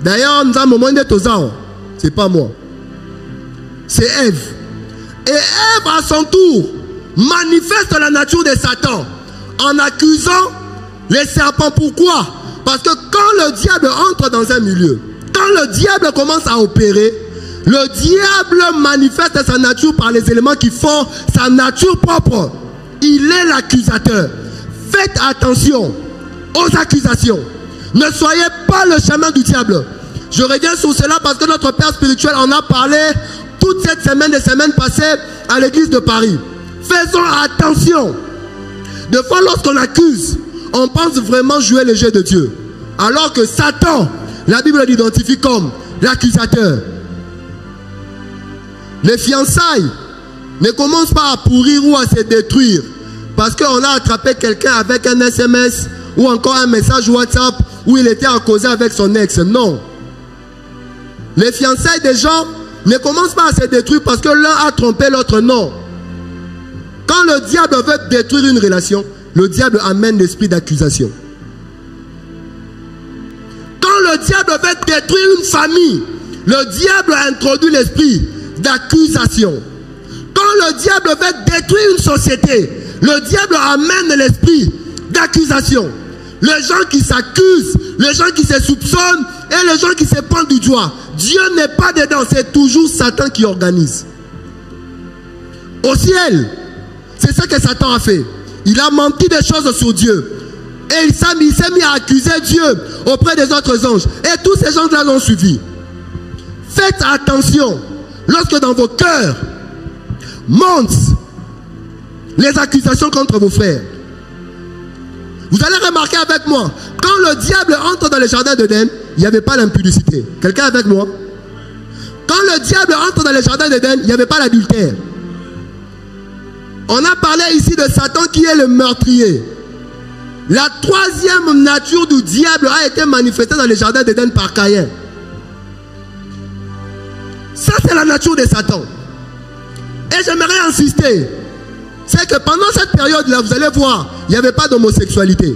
D'ailleurs, nous avons un moment de Tozao. C'est pas moi. C'est Ève. Et Ève, à son tour, manifeste la nature de Satan en accusant les serpents. Pourquoi? Parce que quand le diable entre dans un milieu, quand le diable commence à opérer, le diable manifeste sa nature par les éléments qui font sa nature propre. Il est l'accusateur. Faites attention aux accusations. Ne soyez pas le chemin du diable. Je reviens sur cela parce que notre père spirituel en a parlé toute cette semaine, des semaines passées à l'église de Paris. Faisons attention. Des fois, lorsqu'on accuse, on pense vraiment jouer le jeu de Dieu. Alors que Satan, la Bible l'identifie comme l'accusateur. Les fiançailles ne commencent pas à pourrir ou à se détruire parce qu'on a attrapé quelqu'un avec un SMS ou encore un message WhatsApp où il était à causer avec son ex. Non. Les fiançailles des gens ne commencent pas à se détruire parce que l'un a trompé l'autre. Non. Quand le diable veut détruire une relation, le diable amène l'esprit d'accusation. Quand le diable veut détruire une famille, le diable introduit l'esprit d'accusation. Quand le diable veut détruire une société, le diable amène l'esprit d'accusation. Les gens qui s'accusent, les gens qui se soupçonnent et les gens qui se pointent du doigt, Dieu n'est pas dedans, c'est toujours Satan qui organise. Au ciel, c'est ce que Satan a fait. Il a menti des choses sur Dieu. Et il s'est mis à accuser Dieu auprès des autres anges. Et tous ces gens-là l'ont suivi. Faites attention. Lorsque dans vos cœurs montent les accusations contre vos frères, vous allez remarquer avec moi, quand le diable entre dans le jardin d'Éden, il n'y avait pas l'impudicité. Quelqu'un avec moi? Quand le diable entre dans le jardin d'Éden, il n'y avait pas l'adultère. On a parlé ici de Satan qui est le meurtrier. La troisième nature du diable a été manifestée dans le jardin d'Éden par Caïn. Ça, c'est la nature de Satan. Et j'aimerais insister. C'est que pendant cette période-là, vous allez voir, il n'y avait pas d'homosexualité.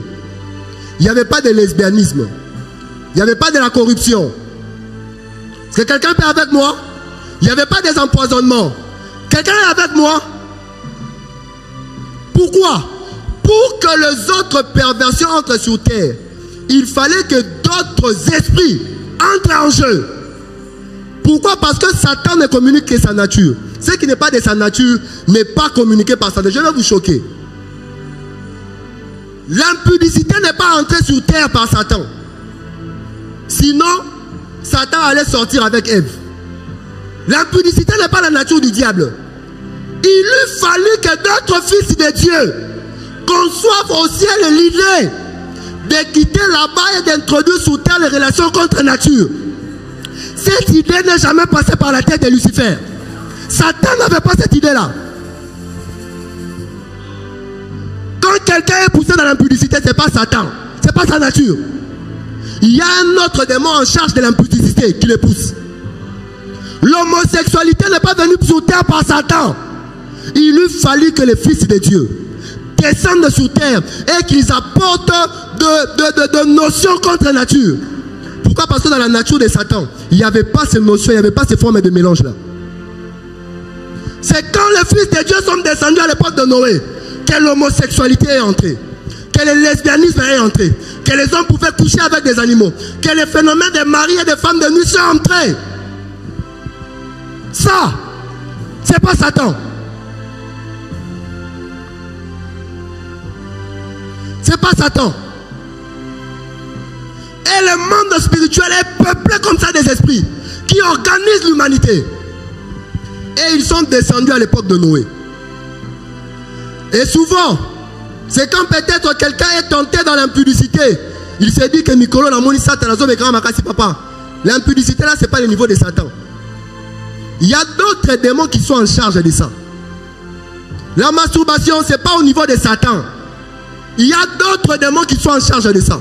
Il n'y avait pas de lesbianisme. Il n'y avait pas de la corruption. Est-ce que quelqu'un peut avec moi? Il n'y avait pas des empoisonnements. Quelqu'un est avec moi? Pourquoi? Pour que les autres perversions entrent sur terre, il fallait que d'autres esprits entrent en jeu. Pourquoi? Parce que Satan ne communique que sa nature. Ce qui n'est pas de sa nature n'est pas communiqué par Satan. Je vais vous choquer. L'impudicité n'est pas entrée sur terre par Satan. Sinon, Satan allait sortir avec Ève. L'impudicité n'est pas la nature du diable. Il lui fallut que d'autres fils de Dieu conçoivent au ciel l'idée de quitter là-bas et d'introduire sur terre les relations contre nature. Cette idée n'est jamais passée par la tête de Lucifer. Satan n'avait pas cette idée-là. Quand quelqu'un est poussé dans l'impudicité, ce n'est pas Satan. Ce n'est pas sa nature. Il y a un autre démon en charge de l'impudicité qui le pousse. L'homosexualité n'est pas venue sur terre par Satan. Il lui fallut que les fils de Dieu descendent sur terre et qu'ils apportent de notions contre nature. Pourquoi? Parce que dans la nature de Satan, il n'y avait pas ces notions, il n'y avait pas ces formes de mélange là. C'est quand les fils de Dieu sont descendus à l'époque de Noé que l'homosexualité est entrée, que le lesbianisme est entré, que les hommes pouvaient coucher avec des animaux, que les phénomènes des maris et des femmes de nuit sont entrés. Ça, c'est pas Satan. C'est pas Satan. Et le monde spirituel est peuplé comme ça des esprits qui organisent l'humanité. Et ils sont descendus à l'époque de Noé. Et souvent, c'est quand peut-être quelqu'un est tenté dans l'impudicité. Il s'est dit que Mikolo n'a moni Satan n'a pas grand makasi papa. L'impudicité là, c'est pas le niveau de Satan. Il y a d'autres démons qui sont en charge de ça. La masturbation, c'est pas au niveau de Satan. Il y a d'autres démons qui sont en charge de ça.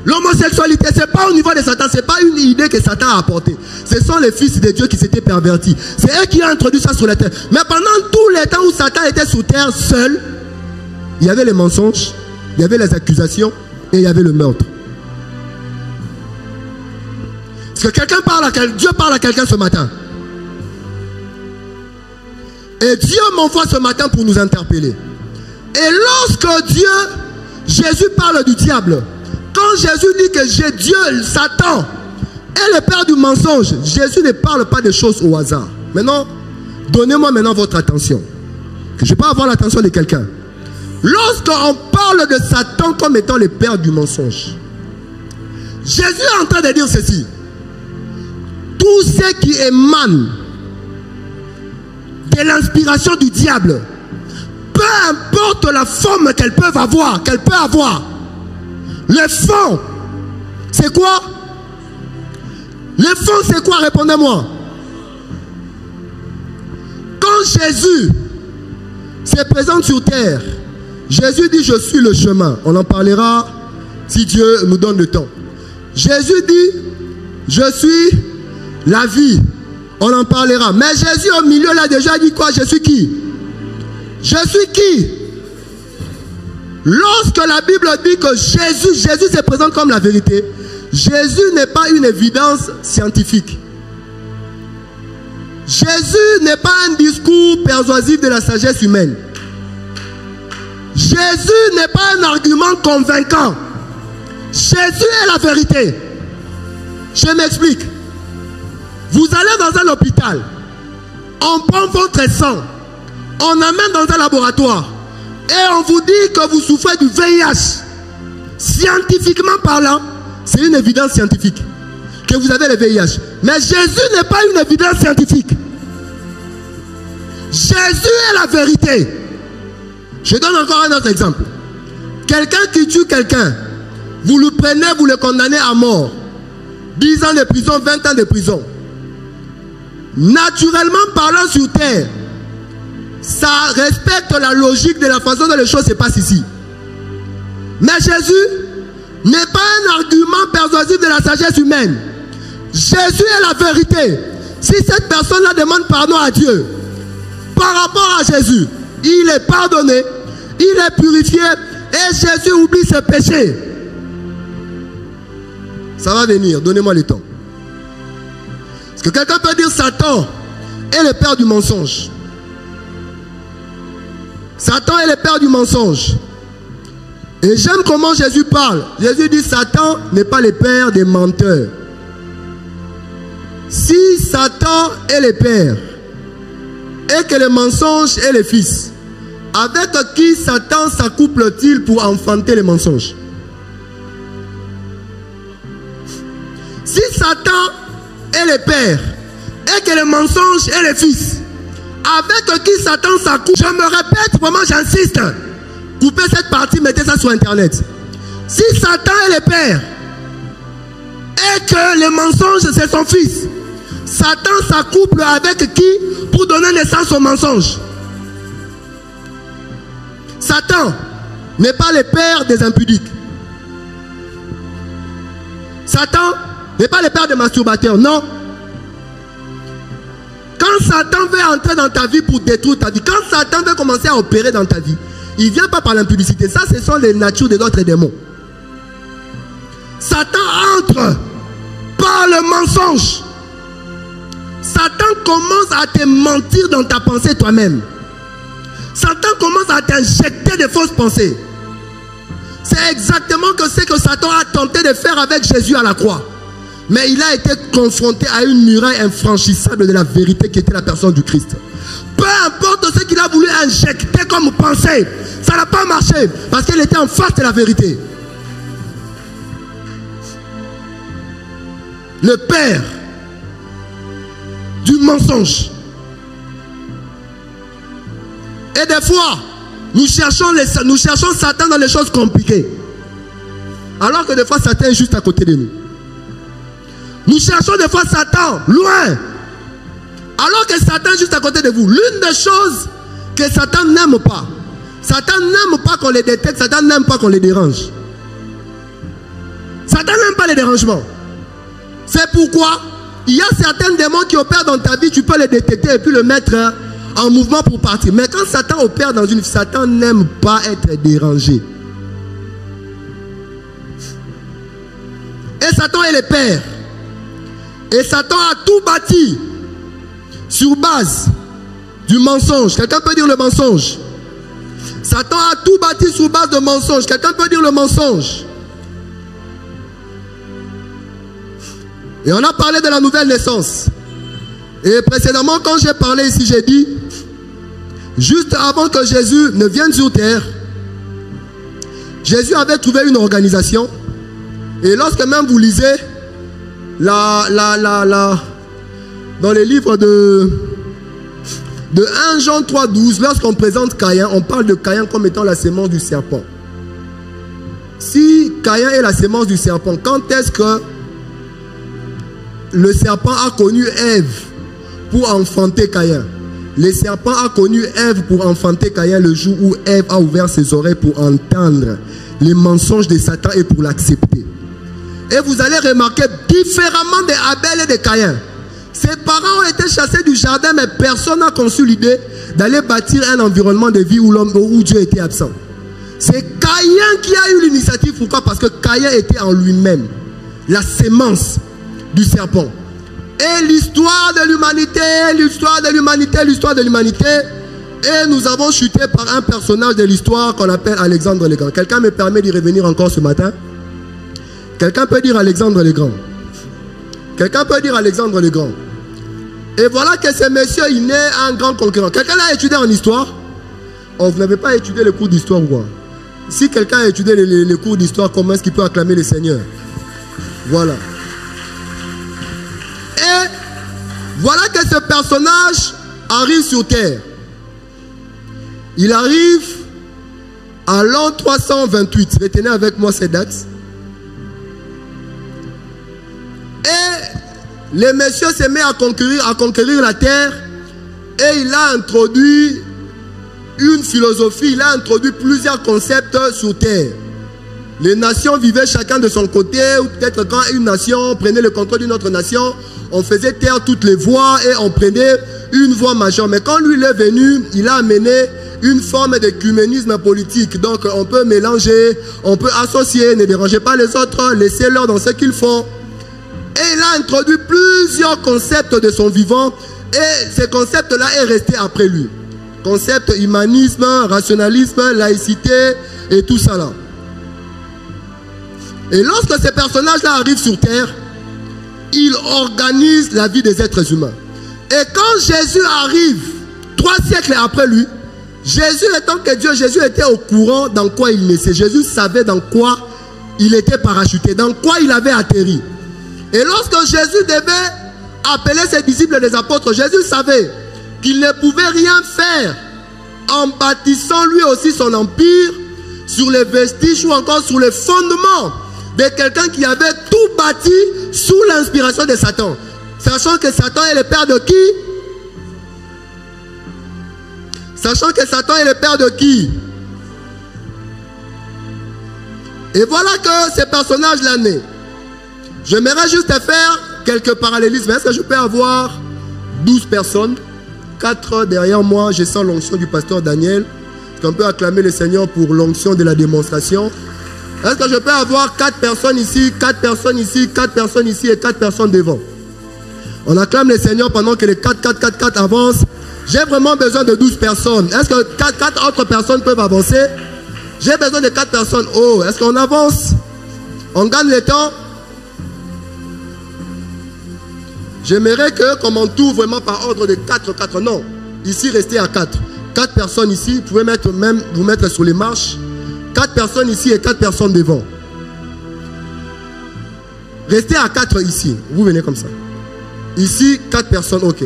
L'homosexualité, c'est pas au niveau de Satan, c'est pas une idée que Satan a apportée. Ce sont les fils de Dieu qui s'étaient pervertis. C'est eux qui ont introduit ça sur la terre. Mais pendant tout le temps où Satan était sur terre seul, il y avait les mensonges, il y avait les accusations et il y avait le meurtre. Est-ce que quelqu'un parle à quelqu'un? Dieu parle à quelqu'un ce matin. Et Dieu m'envoie ce matin pour nous interpeller. Et lorsque Jésus parle du diable, quand Jésus dit que Dieu, Satan, est le père du mensonge, Jésus ne parle pas de choses au hasard. Maintenant, donnez-moi maintenant votre attention. Que je peux avoir l'attention de quelqu'un. Lorsqu'on parle de Satan comme étant le père du mensonge, Jésus est en train de dire ceci. Tout ce qui émane de l'inspiration du diable, peu importe la forme qu'elle peut avoir, le fond, c'est quoi? Le fond, c'est quoi? Répondez-moi. Quand Jésus se présente sur terre, Jésus dit, je suis le chemin. On en parlera si Dieu nous donne le temps. Jésus dit, je suis la vie. On en parlera. Mais Jésus au milieu là déjà dit quoi? Je suis qui? Je suis qui? Lorsque la Bible dit que Jésus se présente comme la vérité, Jésus n'est pas une évidence scientifique. Jésus n'est pas un discours persuasif de la sagesse humaine. Jésus n'est pas un argument convaincant. Jésus est la vérité. Je m'explique. Vous allez dans un hôpital, on prend votre sang, on amène dans un laboratoire et on vous dit que vous souffrez du VIH. Scientifiquement parlant, c'est une évidence scientifique que vous avez le VIH. Mais Jésus n'est pas une évidence scientifique. Jésus est la vérité. Je donne encore un autre exemple. Quelqu'un qui tue quelqu'un, vous le prenez, vous le condamnez à mort. 10 ans de prison, 20 ans de prison. Naturellement parlant sur terre, ça respecte la logique de la façon dont les choses se passent ici. Mais Jésus n'est pas un argument persuasif de la sagesse humaine. Jésus est la vérité. Si cette personne-là demande pardon à Dieu, par rapport à Jésus, il est pardonné, il est purifié et Jésus oublie ses péchés. Ça va venir, donnez-moi le temps. Est-ce que quelqu'un peut dire Satan est le père du mensonge? Satan est le père du mensonge. Et j'aime comment Jésus parle. Jésus dit Satan n'est pas le père des menteurs. Si Satan est le père et que le mensonge est le fils, avec qui Satan s'accouple-t-il pour enfanter les mensonges? Si Satan est le père et que le mensonge est le fils, avec qui Satan s'accouple? Je me répète, vraiment j'insiste. Coupez cette partie, mettez ça sur internet. Si Satan est le père et que le mensonge c'est son fils, Satan s'accouple avec qui pour donner naissance au mensonge? Satan n'est pas le père des impudiques. Satan n'est pas le père des masturbateurs, non. Quand Satan veut entrer dans ta vie pour détruire ta vie, quand Satan veut commencer à opérer dans ta vie, il ne vient pas par l'impudicité. Ça, ce sont les natures de d'autres démons. Satan entre par le mensonge. Satan commence à te mentir dans ta pensée toi-même. Satan commence à t'injecter de fausses pensées. C'est exactement ce que Satan a tenté de faire avec Jésus à la croix. Mais il a été confronté à une muraille infranchissable de la vérité qui était la personne du Christ. Peu importe ce qu'il a voulu injecter comme pensée, ça n'a pas marché parce qu'il était en face de la vérité. Le père du mensonge. Et des fois, nous cherchons Satan dans les choses compliquées. Alors que des fois, Satan est juste à côté de nous. Nous cherchons des fois Satan loin. Alors que Satan est juste à côté de vous. L'une des choses que Satan n'aime pas. Satan n'aime pas qu'on les détecte. Satan n'aime pas qu'on les dérange. Satan n'aime pas les dérangements. C'est pourquoi il y a certains démons qui opèrent dans ta vie. Tu peux les détecter et puis le mettre en mouvement pour partir. Mais quand Satan opère dans une vie, Satan n'aime pas être dérangé. Et Satan est le père. Et Satan a tout bâti sur base du mensonge. Quelqu'un peut dire le mensonge. Satan a tout bâti sur base de mensonge. Quelqu'un peut dire le mensonge. Et on a parlé de la nouvelle naissance. Et précédemment, quand j'ai parlé ici, j'ai dit, juste avant que Jésus ne vienne sur terre, Jésus avait trouvé une organisation. Et lorsque même vous lisez dans les livres de 1 Jean 3,12, lorsqu'on présente Caïn, on parle de Caïn comme étant la sémence du serpent. Si Caïn est la sémence du serpent, quand est-ce que le serpent a connu Ève pour enfanter Caïn? Le serpent a connu Ève pour enfanter Caïn le jour où Ève a ouvert ses oreilles pour entendre les mensonges de Satan et pour l'accepter. Et vous allez remarquer différemment de Abel et de Caïn. Ses parents ont été chassés du jardin, mais personne n'a conçu l'idée d'aller bâtir un environnement de vie où Dieu était absent. C'est Caïn qui a eu l'initiative. Pourquoi? Parce que Caïn était en lui-même la sémence du serpent. Et l'histoire de l'humanité, l'histoire de l'humanité, l'histoire de l'humanité. Et nous avons chuté par un personnage de l'histoire qu'on appelle Alexandre le Grand. Quelqu'un me permet d'y revenir encore ce matin? Quelqu'un peut dire Alexandre le Grand. Quelqu'un peut dire Alexandre le Grand. Et voilà que ce monsieur, il naît un grand conquérant. Quelqu'un l'a étudié en histoire? Oh, vous n'avez pas étudié le cours d'histoire ou quoi? Si quelqu'un a étudié les cours d'histoire, comment est-ce qu'il peut acclamer le Seigneur? Voilà. Et voilà que ce personnage arrive sur terre. Il arrive à l'an 328. Retenez avec moi ces dates. Et le monsieur se met à conquérir la terre. Et il a introduit une philosophie. Il a introduit plusieurs concepts sur terre. Les nations vivaient chacun de son côté. Ou peut-être quand une nation prenait le contrôle d'une autre nation, on faisait taire toutes les voix et on prenait une voix majeure. Mais quand lui il est venu, il a amené une forme d'écuménisme politique. Donc on peut mélanger, on peut associer, ne dérangez pas les autres, laissez-leur dans ce qu'ils font. Et il a introduit plusieurs concepts de son vivant. Et ces concepts-là est resté après lui. Concept humanisme, rationalisme, laïcité et tout ça là. Et lorsque ces personnages-là arrivent sur terre, ils organisent la vie des êtres humains. Et quand Jésus arrive, 3 siècles après lui, Jésus étant que Dieu, Jésus était au courant dans quoi il naissait. Jésus savait dans quoi il était parachuté, dans quoi il avait atterri. Et lorsque Jésus devait appeler ses disciples et les apôtres, Jésus savait qu'il ne pouvait rien faire en bâtissant lui aussi son empire sur les vestiges ou encore sur les fondements de quelqu'un qui avait tout bâti sous l'inspiration de Satan. Sachant que Satan est le père de qui? Sachant que Satan est le père de qui? Et voilà que ces personnages-là naissent. J'aimerais juste faire quelques parallélismes. Est-ce que je peux avoir 12 personnes? 4 derrière moi, je sens l'onction du pasteur Daniel. Est-ce qu'on peut acclamer le Seigneur pour l'onction de la démonstration? Est-ce que je peux avoir 4 personnes ici, 4 personnes ici, 4 personnes ici et 4 personnes devant? On acclame le Seigneur pendant que les 4 avancent. J'ai vraiment besoin de 12 personnes. Est-ce que 4 autres personnes peuvent avancer? J'ai besoin de 4 personnes. Oh, est-ce qu'on avance? On gagne le temps? J'aimerais que, comme on tourne vraiment par ordre de 4, non. Ici, restez à 4. 4 personnes ici, vous pouvez vous mettre sur les marches. 4 personnes ici et 4 personnes devant. Restez à 4 ici. Vous venez comme ça. Ici, 4 personnes, ok.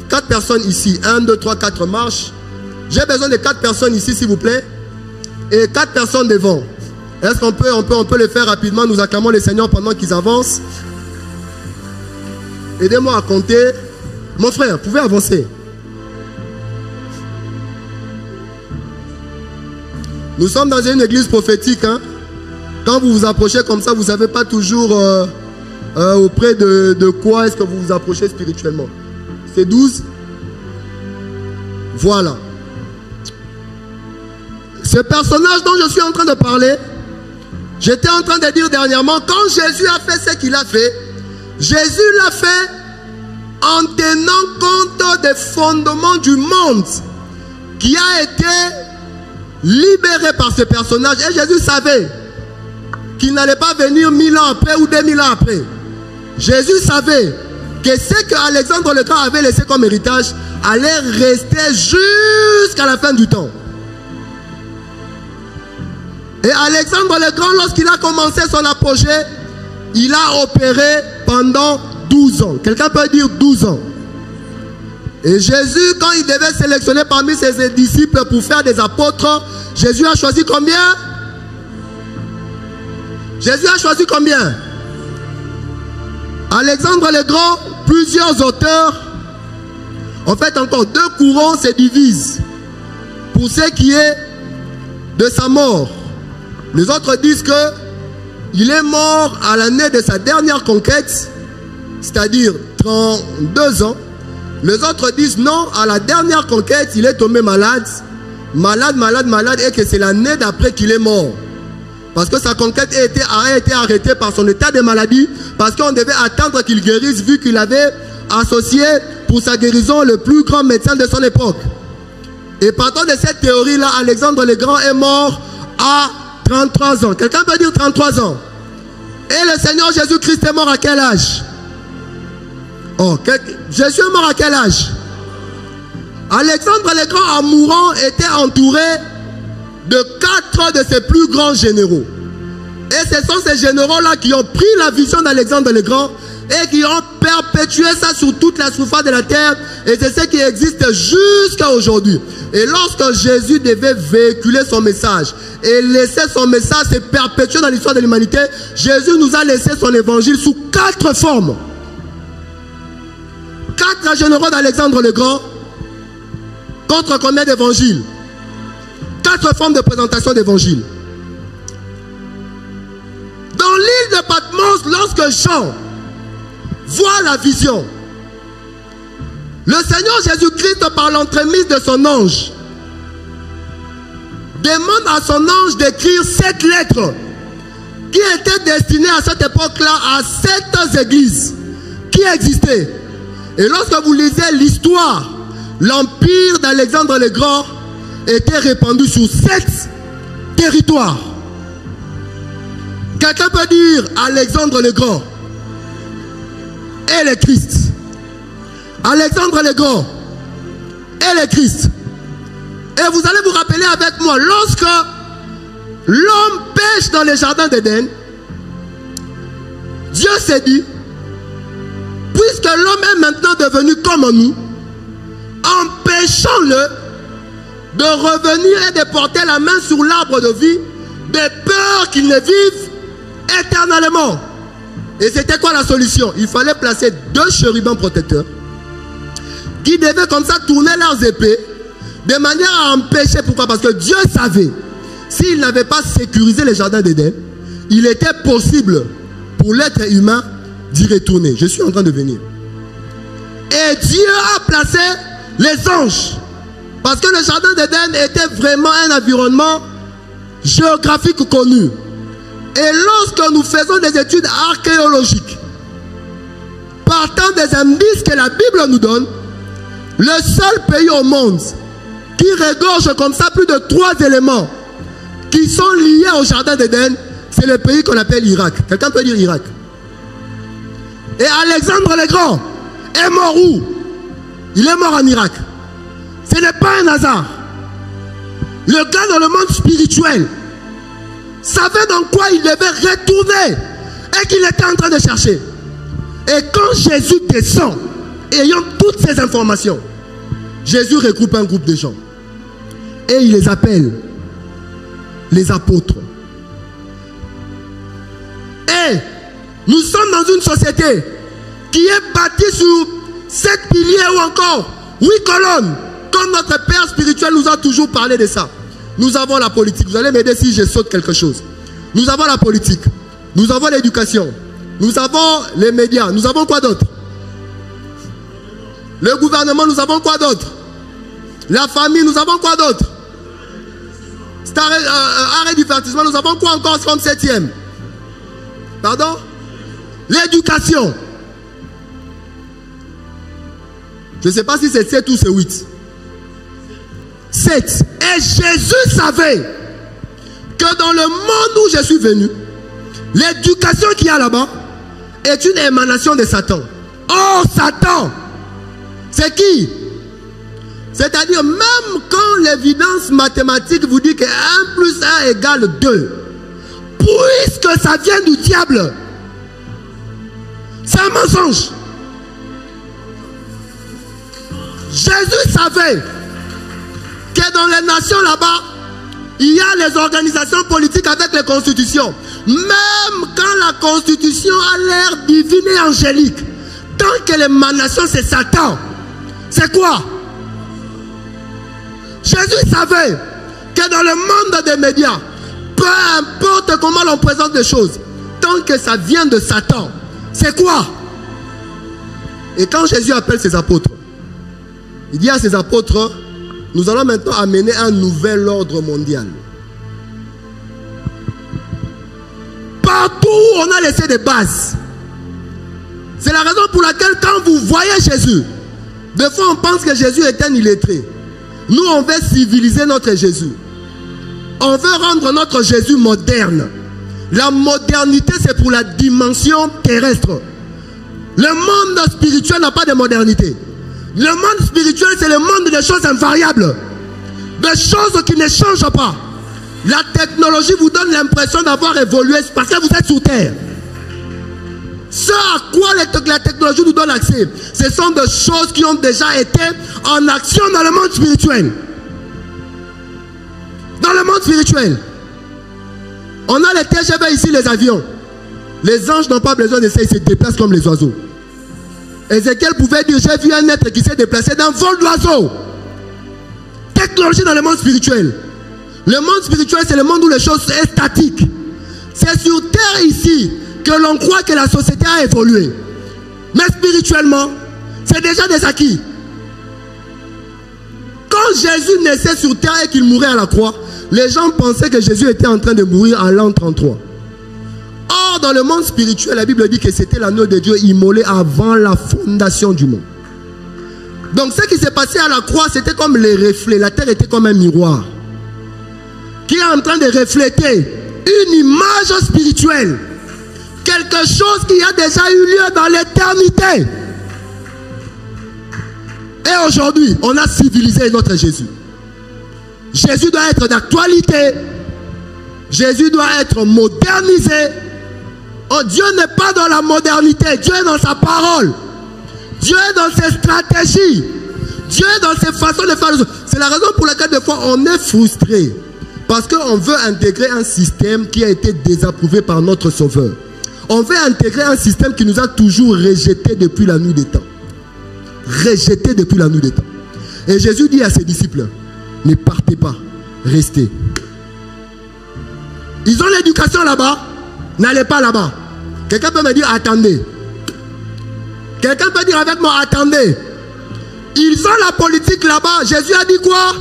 4 personnes ici. 1, 2, 3, 4 marches. J'ai besoin de 4 personnes ici, s'il vous plaît. Et 4 personnes devant. Est-ce qu'on peut le faire rapidement? Nous acclamons les Seigneurs pendant qu'ils avancent. Aidez-moi à compter. Mon frère, vous pouvez avancer. Nous sommes dans une église prophétique. Hein? Quand vous vous approchez comme ça, vous ne savez pas toujours auprès de quoi est-ce que vous vous approchez spirituellement. C'est 12. Voilà. Ce personnage dont je suis en train de parler, j'étais en train de dire dernièrement, quand Jésus a fait ce qu'il a fait, Jésus l'a fait en tenant compte des fondements du monde qui a été libéré par ce personnage. Et Jésus savait qu'il n'allait pas venir 1000 ans après ou 2000 ans après. Jésus savait que ce que Alexandre le Grand avait laissé comme héritage allait rester jusqu'à la fin du temps. Et Alexandre le Grand, lorsqu'il a commencé son apogée, il a opéré pendant 12 ans. Quelqu'un peut dire 12 ans. Et Jésus, quand il devait sélectionner parmi ses disciples pour faire des apôtres, Jésus a choisi combien? Jésus a choisi combien? Alexandre le Grand, plusieurs auteurs, en fait encore 2 courants se divisent pour ce qui est de sa mort. Les autres disent que il est mort à l'année de sa dernière conquête, c'est-à-dire 32 ans. Les autres disent non, à la dernière conquête, il est tombé malade, et que c'est l'année d'après qu'il est mort. Parce que sa conquête a été arrêtée par son état de maladie, parce qu'on devait attendre qu'il guérisse, vu qu'il avait associé pour sa guérison le plus grand médecin de son époque. Et partant de cette théorie-là, Alexandre le Grand est mort à 33 ans. Quelqu'un peut dire 33 ans? Et le Seigneur Jésus-Christ est mort à quel âge? Oh, Jésus est mort à quel âge? Alexandre le Grand, en mourant, était entouré de 4 de ses plus grands généraux. Et ce sont ces généraux-là qui ont pris la vision d'Alexandre le Grand et qui ont perpétué ça sur toute la surface de la terre. Et c'est ce qui existe jusqu'à aujourd'hui. Et lorsque Jésus devait véhiculer son message et laisser son message se perpétuer dans l'histoire de l'humanité, Jésus nous a laissé son évangile sous 4 formes. 4 généraux d'Alexandre le Grand contre combien d'évangiles? 4 formes de présentation d'évangile. Dans l'île de Patmos, lorsque Jean voit la vision, le Seigneur Jésus-Christ, par l'entremise de son ange, demande à son ange d'écrire 7 lettres qui étaient destinées à cette époque-là à 7 églises qui existaient. Et lorsque vous lisez l'histoire, l'empire d'Alexandre le Grand était répandu sur 7 territoires. Quelqu'un peut dire Alexandre le Grand et le Christ. Alexandre le Grand et le Christ. Et vous allez vous rappeler avec moi, lorsque l'homme pêche dans le jardin d'Éden, Dieu s'est dit, puisque l'homme est maintenant devenu comme nous, empêchons-le de revenir et de porter la main sur l'arbre de vie, de peur qu'il ne vive éternellement. Et c'était quoi la solution? Il fallait placer 2 chérubins protecteurs qui devaient comme ça tourner leurs épées de manière à empêcher. Pourquoi? Parce que Dieu savait, s'il n'avait pas sécurisé le jardin d'Éden, il était possible pour l'être humain d'y retourner. Je suis en train de venir. Et Dieu a placé les anges, parce que le jardin d'Éden était vraiment un environnement géographique connu. Et lorsque nous faisons des études archéologiques, partant des indices que la Bible nous donne, le seul pays au monde qui regorge comme ça plus de 3 éléments qui sont liés au jardin d'Éden, c'est le pays qu'on appelle Irak. Quelqu'un peut dire Irak? Et Alexandre le Grand est mort où? Il est mort en Irak. Ce n'est pas un hasard. Le gars dans le monde spirituel savait dans quoi il devait retourner et qu'il était en train de chercher. Et quand Jésus descend, ayant toutes ces informations, Jésus regroupe un groupe de gens. Et il les appelle les apôtres. Et nous sommes dans une société qui est bâtie sur 7 piliers ou encore 8 colonnes. Comme notre père spirituel nous a toujours parlé de ça. Nous avons la politique. Vous allez m'aider si je saute quelque chose. Nous avons la politique. Nous avons l'éducation. Nous avons les médias. Nous avons quoi d'autre? Le gouvernement, nous avons quoi d'autre? La famille, nous avons quoi d'autre? Art et divertissement, nous avons quoi encore comme 7e? Pardon? L'éducation. Je ne sais pas si c'est 7 ou c'est 8. 7. Et Jésus savait que dans le monde où je suis venu, l'éducation qu'il y a là-bas est une émanation de Satan. Oh, Satan! C'est qui? C'est-à-dire, même quand l'évidence mathématique vous dit que 1 plus 1 égale 2, puisque ça vient du diable, c'est un mensonge. Jésus savait que dans les nations là-bas, il y a les organisations politiques avec les constitutions. Même quand la constitution a l'air divine et angélique, tant que l'émanation c'est Satan, c'est quoi? Jésus savait que dans le monde des médias, peu importe comment l'on présente les choses, tant que ça vient de Satan, c'est quoi? Et quand Jésus appelle ses apôtres, il dit à ses apôtres, nous allons maintenant amener un nouvel ordre mondial. Partout où on a laissé des bases. C'est la raison pour laquelle quand vous voyez Jésus, des fois on pense que Jésus est un illettré. Nous on veut civiliser notre Jésus. On veut rendre notre Jésus moderne. La modernité c'est pour la dimension terrestre. Le monde spirituel n'a pas de modernité. Le monde spirituel c'est le monde des choses invariables. Des choses qui ne changent pas. La technologie vous donne l'impression d'avoir évolué parce que vous êtes sur terre. Ce à quoi la technologie nous donne accès, ce sont des choses qui ont déjà été en action dans le monde spirituel. Dans le monde spirituel. On a les TGV ici, les avions. Les anges n'ont pas besoin d'essayer, ils se déplacent comme les oiseaux. Ézéchiel pouvait dire, j'ai vu un être qui s'est déplacé d'un vol d'oiseau. Technologie dans le monde spirituel. Le monde spirituel, c'est le monde où les choses sont statiques. C'est sur terre ici que l'on croit que la société a évolué. Mais spirituellement, c'est déjà des acquis. Quand Jésus naissait sur terre et qu'il mourait à la croix, les gens pensaient que Jésus était en train de mourir en l'an 33. Or, dans le monde spirituel, la Bible dit que c'était l'agneau de Dieu immolé avant la fondation du monde. Donc, ce qui s'est passé à la croix, c'était comme les reflets. La terre était comme un miroir qui est en train de refléter une image spirituelle. Quelque chose qui a déjà eu lieu dans l'éternité. Et aujourd'hui, on a civilisé notre Jésus. Jésus doit être d'actualité. Jésus doit être modernisé. Oh, Dieu n'est pas dans la modernité. Dieu est dans sa parole. Dieu est dans ses stratégies. Dieu est dans ses façons de faire les choses. C'est la raison pour laquelle des fois on est frustré. Parce qu'on veut intégrer un système qui a été désapprouvé par notre Sauveur. On veut intégrer un système qui nous a toujours rejetés depuis la nuit des temps. Rejetés depuis la nuit des temps. Et Jésus dit à ses disciples, ne partez pas, restez. Ils ont l'éducation là-bas, n'allez pas là-bas. Quelqu'un peut me dire, attendez. Quelqu'un peut dire avec moi, attendez. Ils ont la politique là-bas. Jésus a dit quoi?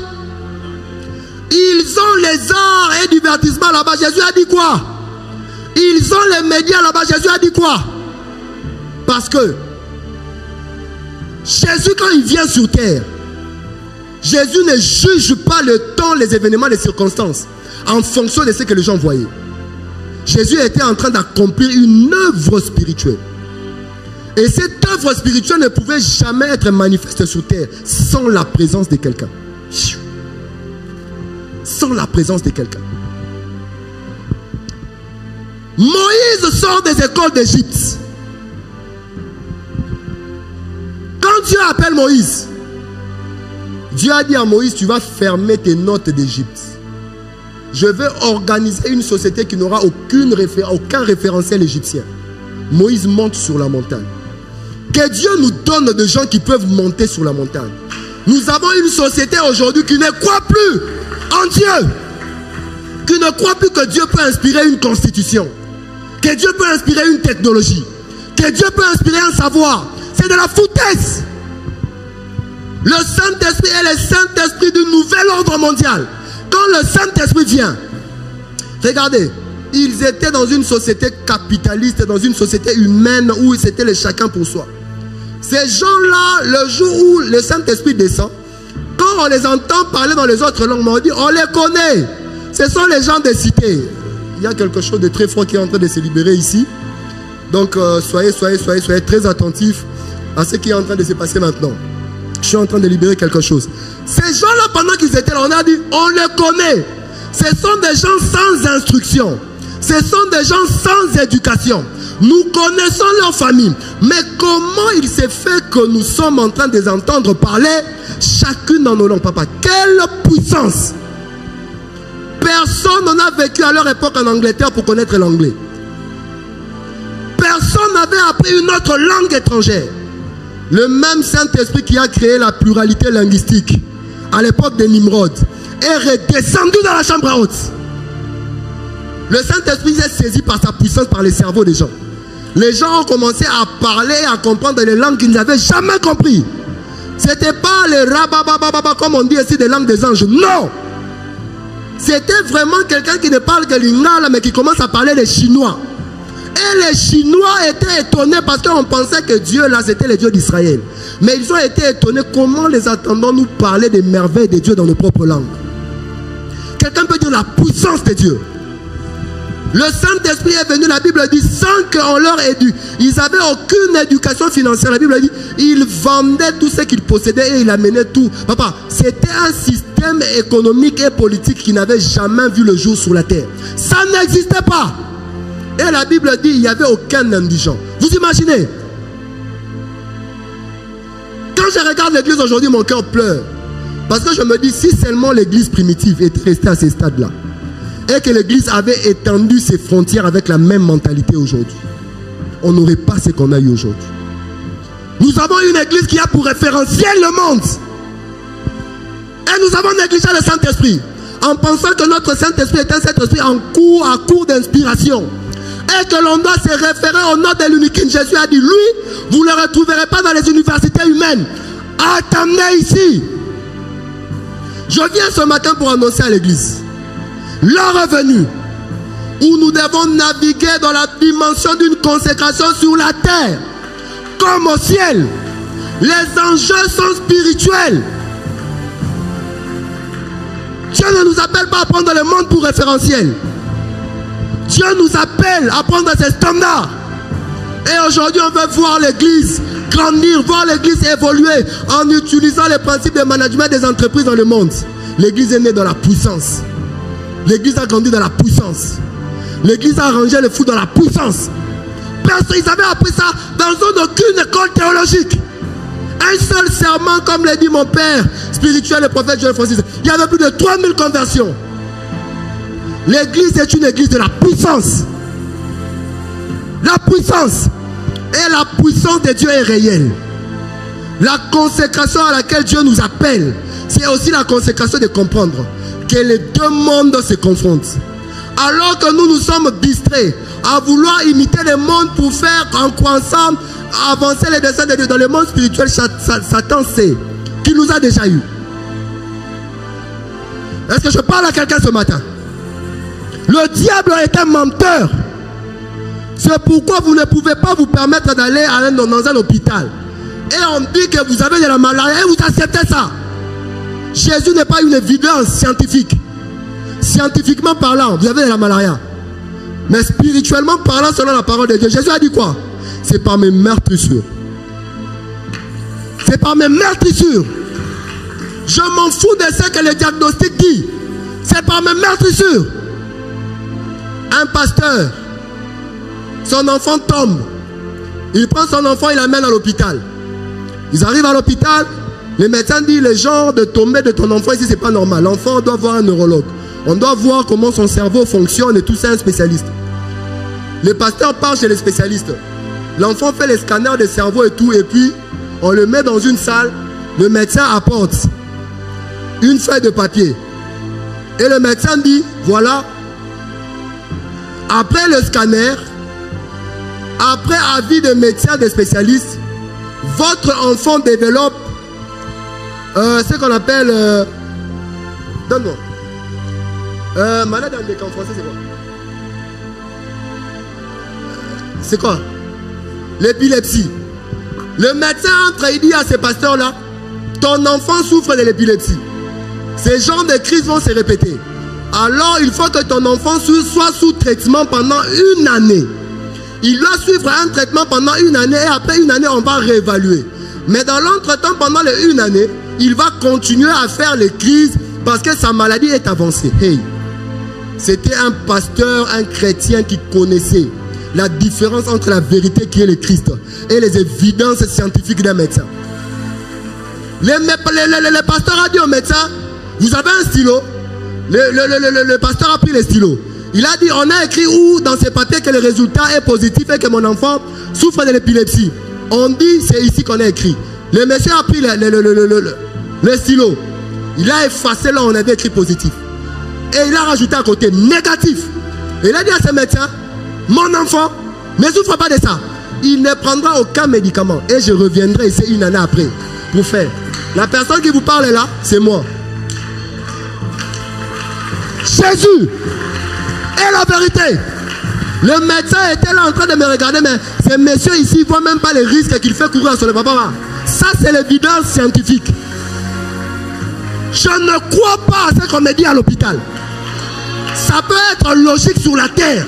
Ils ont les arts et divertissements là-bas. Jésus a dit quoi? Ils ont les médias là-bas. Jésus a dit quoi? Parce que Jésus, quand il vient sur terre, Jésus ne juge pas le temps, les événements, les circonstances en fonction de ce que les gens voyaient. Jésus était en train d'accomplir une œuvre spirituelle. Et cette œuvre spirituelle ne pouvait jamais être manifeste sur terre sans la présence de quelqu'un. Sans la présence de quelqu'un. Moïse sort des écoles d'Égypte. Quand Dieu appelle Moïse, Dieu a dit à Moïse, tu vas fermer tes notes d'Égypte. Je vais organiser une société qui n'aura aucun référentiel égyptien. Moïse monte sur la montagne. Que Dieu nous donne des gens qui peuvent monter sur la montagne. Nous avons une société aujourd'hui qui ne croit plus en Dieu. Qui ne croit plus que Dieu peut inspirer une constitution. Que Dieu peut inspirer une technologie. Que Dieu peut inspirer un savoir. C'est de la foutaise. Le Saint-Esprit est le Saint-Esprit du nouvel ordre mondial. Quand le Saint-Esprit vient, regardez, ils étaient dans une société capitaliste, dans une société humaine où c'était le chacun pour soi. Ces gens-là, le jour où le Saint-Esprit descend, quand on les entend parler dans les autres langues, on dit, on les connaît. Ce sont les gens des cités. Il y a quelque chose de très fort qui est en train de se libérer ici. Donc, soyez très attentifs à ce qui est en train de se passer maintenant. Je suis en train de libérer quelque chose. Ces gens-là, pendant qu'ils étaient là, on a dit, on les connaît. Ce sont des gens sans instruction. Ce sont des gens sans éducation. Nous connaissons leur famille. Mais comment il s'est fait que nous sommes en train de les entendre parler chacune dans nos langues, papa? Quelle puissance! Personne n'en a vécu à leur époque en Angleterre pour connaître l'anglais. Personne n'avait appris une autre langue étrangère. Le même Saint-Esprit qui a créé la pluralité linguistique à l'époque de Nimrod est redescendu dans la chambre haute. Le Saint-Esprit est saisi par sa puissance, par les cerveaux des gens. Les gens ont commencé à parler, à comprendre les langues qu'ils n'avaient jamais compris. Ce n'était pas les rababababa comme on dit ici, des langues des anges. Non! C'était vraiment quelqu'un qui ne parle que l'ingala, mais qui commence à parler les Chinois. Et les Chinois étaient étonnés parce qu'on pensait que Dieu, là, c'était le Dieu d'Israël. Mais ils ont été étonnés comment les entendons-nous parler des merveilles de Dieu dans nos propres langues. Quelqu'un peut dire la puissance de Dieu. Le Saint-Esprit est venu, la Bible dit, sans qu'on leur éduque. Ils n'avaient aucune éducation financière. La Bible dit, ils vendaient tout ce qu'ils possédaient et ils amenaient tout. Papa, c'était un système économique et politique qui n'avait jamais vu le jour sur la terre. Ça n'existait pas. Et la Bible dit, il n'y avait aucun indigent. Vous imaginez? Quand je regarde l'église aujourd'hui, mon cœur pleure. Parce que je me dis, si seulement l'église primitive était restée à ce stade-là, et que l'église avait étendu ses frontières avec la même mentalité aujourd'hui, on n'aurait pas ce qu'on a eu aujourd'hui. Nous avons une église qui a pour référentiel le monde. Et nous avons négligé le Saint-Esprit, en pensant que notre Saint-Esprit est un Saint-Esprit à court d'inspiration. Et que l'on doit se référer au nom de l'unique. Jésus a dit, lui, vous ne le retrouverez pas dans les universités humaines. Attendez ici. Je viens ce matin pour annoncer à l'église l'heure est venue où nous devons naviguer dans la dimension d'une consécration sur la terre comme au ciel. Les enjeux sont spirituels. Dieu ne nous appelle pas à prendre le monde pour référentiel. Dieu nous appelle à prendre ses standards. Et aujourd'hui, on veut voir l'église grandir, voir l'église évoluer en utilisant les principes de management des entreprises dans le monde. L'église est née dans la puissance. L'église a grandi dans la puissance. L'église a arrangé le fou dans la puissance. Personne, ils avaient appris ça dans aucune école théologique. Un seul serment, comme l'a dit mon père spirituel, le prophète Joël Francis. Il y avait plus de 3000 conversions. L'église est une église de la puissance. La puissance. Et la puissance de Dieu est réelle. La consécration à laquelle Dieu nous appelle, c'est aussi la consécration de comprendre que les deux mondes se confrontent. Alors que nous sommes distraits à vouloir imiter le monde pour faire en croissant, avancer les desseins de Dieu dans le monde spirituel, Satan sait qu'il nous a déjà eu. Est-ce que je parle à quelqu'un ce matin? Le diable est un menteur. C'est pourquoi vous ne pouvez pas vous permettre d'aller dans un hôpital. Et on dit que vous avez de la malaria et vous acceptez ça. Jésus n'est pas une évidence scientifique. Scientifiquement parlant, vous avez de la malaria. Mais spirituellement parlant, selon la parole de Dieu, Jésus a dit quoi? C'est par mes meurtrissures. C'est par mes meurtrissures. Je m'en fous de ce que le diagnostic dit. C'est par mes meurtrissures. Un pasteur, son enfant tombe. Il prend son enfant, il l'amène à l'hôpital. Ils arrivent à l'hôpital. Les médecins disent le genre de tomber de ton enfant ici, c'est pas normal. L'enfant doit voir un neurologue. On doit voir comment son cerveau fonctionne et tout ça, un spécialiste. Les pasteurs partent chez les spécialistes. L'enfant fait les scanners de cerveau et tout, et puis on le met dans une salle. Le médecin apporte une feuille de papier. Et le médecin dit, voilà, après le scanner, après avis de médecins, des spécialistes, votre enfant développe ce qu'on appelle... donne-moi. Malade en français, c'est quoi? C'est quoi? L'épilepsie. Le médecin entre et dit à ces pasteurs-là, ton enfant souffre de l'épilepsie. Ces genres de crises vont se répéter. Alors il faut que ton enfant soit sous traitement pendant une année. Il doit suivre un traitement pendant une année et après une année on va réévaluer. Mais dans l'entretemps, pendant les une année, il va continuer à faire les crises parce que sa maladie est avancée. Hey, c'était un pasteur, un chrétien qui connaissait la différence entre la vérité qui est le Christ et les évidences scientifiques d'un médecin. Le pasteur a dit au médecin, vous avez un stylo? Le pasteur a pris le stylo. Il a dit, on a écrit où dans ces papiers que le résultat est positif et que mon enfant souffre de l'épilepsie. On dit, c'est ici qu'on a écrit. Le monsieur a pris le stylo. Il a effacé là où on avait écrit positif. Et il a rajouté à côté négatif. Et il a dit à ce médecin, mon enfant ne souffre pas de ça. Il ne prendra aucun médicament. Et je reviendrai ici une année après pour faire. La personne qui vous parle là, c'est moi. Jésus est la vérité. Le médecin était là en train de me regarder, mais ces messieurs ici ne voient même pas les risques qu'il fait courir sur le papa. Ça, c'est l'évidence scientifique. Je ne crois pas à ce qu'on me dit à l'hôpital. Ça peut être logique sur la terre.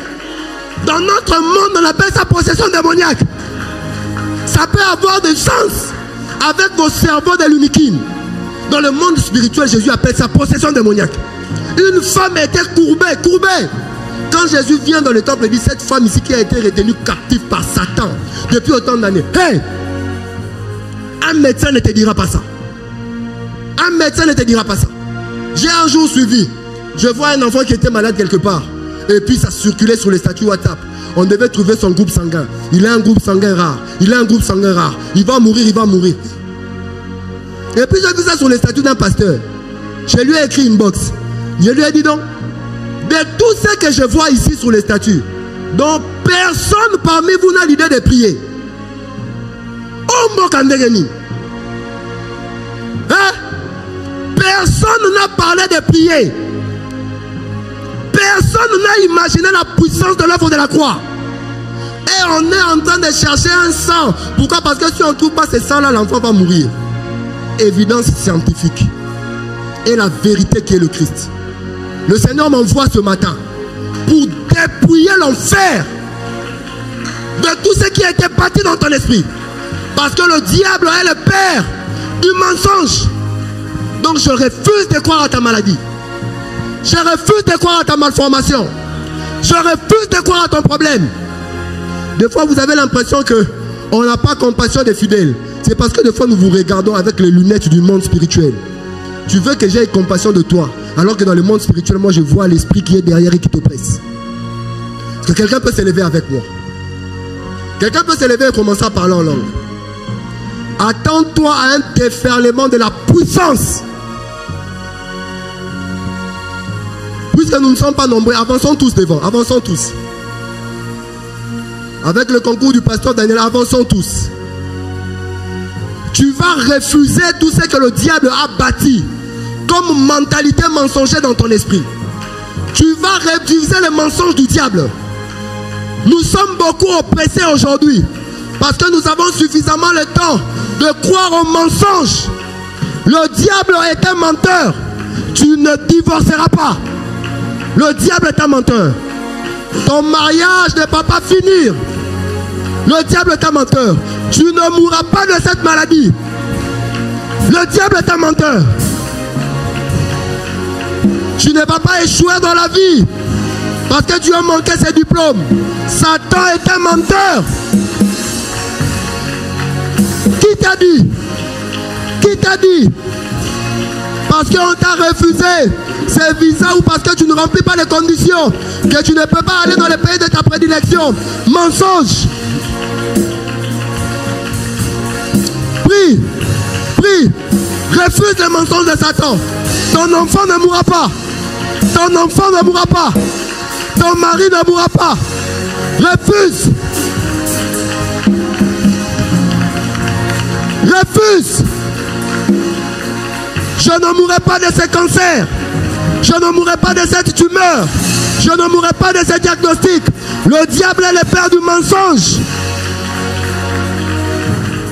Dans notre monde, on appelle ça possession démoniaque. Ça peut avoir du sens avec vos cerveaux de l'uniquine. Dans le monde spirituel, Jésus appelle ça possession démoniaque. Une femme était courbée. Quand Jésus vient dans le temple, il dit, cette femme ici qui a été retenue captive par Satan depuis autant d'années. Hey! Un médecin ne te dira pas ça. Un médecin ne te dira pas ça. J'ai un jour suivi. Je vois un enfant qui était malade quelque part. Et puis ça circulait sur les statuts WhatsApp. On devait trouver son groupe sanguin. Il a un groupe sanguin rare. Il a un groupe sanguin rare. Il va mourir, il va mourir. Et puis j'ai vu ça sur les statuts d'un pasteur. Je lui ai écrit une box. Je lui ai dit donc, de tout ce que je vois ici sur les statuts, donc personne parmi vous n'a l'idée de prier. Hein? Personne n'a parlé de prier. Personne n'a imaginé la puissance de l'œuvre de la croix. Et on est en train de chercher un sang. Pourquoi? Parce que si on ne trouve pas ce sang-là, l'enfant va mourir. Évidence scientifique. Et la vérité qui est le Christ. Le Seigneur m'envoie ce matin pour dépouiller l'enfer de tout ce qui a été bâti dans ton esprit. Parce que le diable est le père du mensonge. Donc je refuse de croire à ta maladie. Je refuse de croire à ta malformation. Je refuse de croire à ton problème. Des fois vous avez l'impression qu'on n'a pas compassion des fidèles. C'est parce que des fois nous vous regardons avec les lunettes du monde spirituel. Tu veux que j'aie compassion de toi, alors que dans le monde spirituel, moi je vois l'esprit qui est derrière et qui t'oppresse. Est-ce que quelqu'un peut s'élever avec moi? Quelqu'un peut s'élever et commencer à parler en langue. Attends-toi à un déferlement de la puissance. Puisque nous ne sommes pas nombreux, avançons tous devant, avançons tous. Avec le concours du pasteur Daniel, avançons tous. Tu vas refuser tout ce que le diable a bâti comme mentalité mensongère dans ton esprit. Tu vas refuser le mensonge du diable. Nous sommes beaucoup oppressés aujourd'hui parce que nous avons suffisamment le temps de croire au mensonge. Le diable est un menteur. Tu ne divorceras pas. Le diable est un menteur. Ton mariage ne va pas finir. Le diable est un menteur. Tu ne mourras pas de cette maladie. Le diable est un menteur. Tu ne vas pas échouer dans la vie parce que tu as manqué ses diplômes. Satan est un menteur. Qui t'a dit? Qui Qui t'a dit? Parce qu'on t'a refusé ces visas ou parce que tu ne remplis pas les conditions, que tu ne peux pas aller dans le pays de ta prédilection. Mensonge. Prie, prie, refuse les mensonges de Satan. Ton enfant ne mourra pas. Ton enfant ne mourra pas. Ton mari ne mourra pas. Refuse. Refuse. Je ne mourrai pas de ce cancer. Je ne mourrai pas de cette tumeur. Je ne mourrai pas de ce diagnostic. Le diable est le père du mensonge.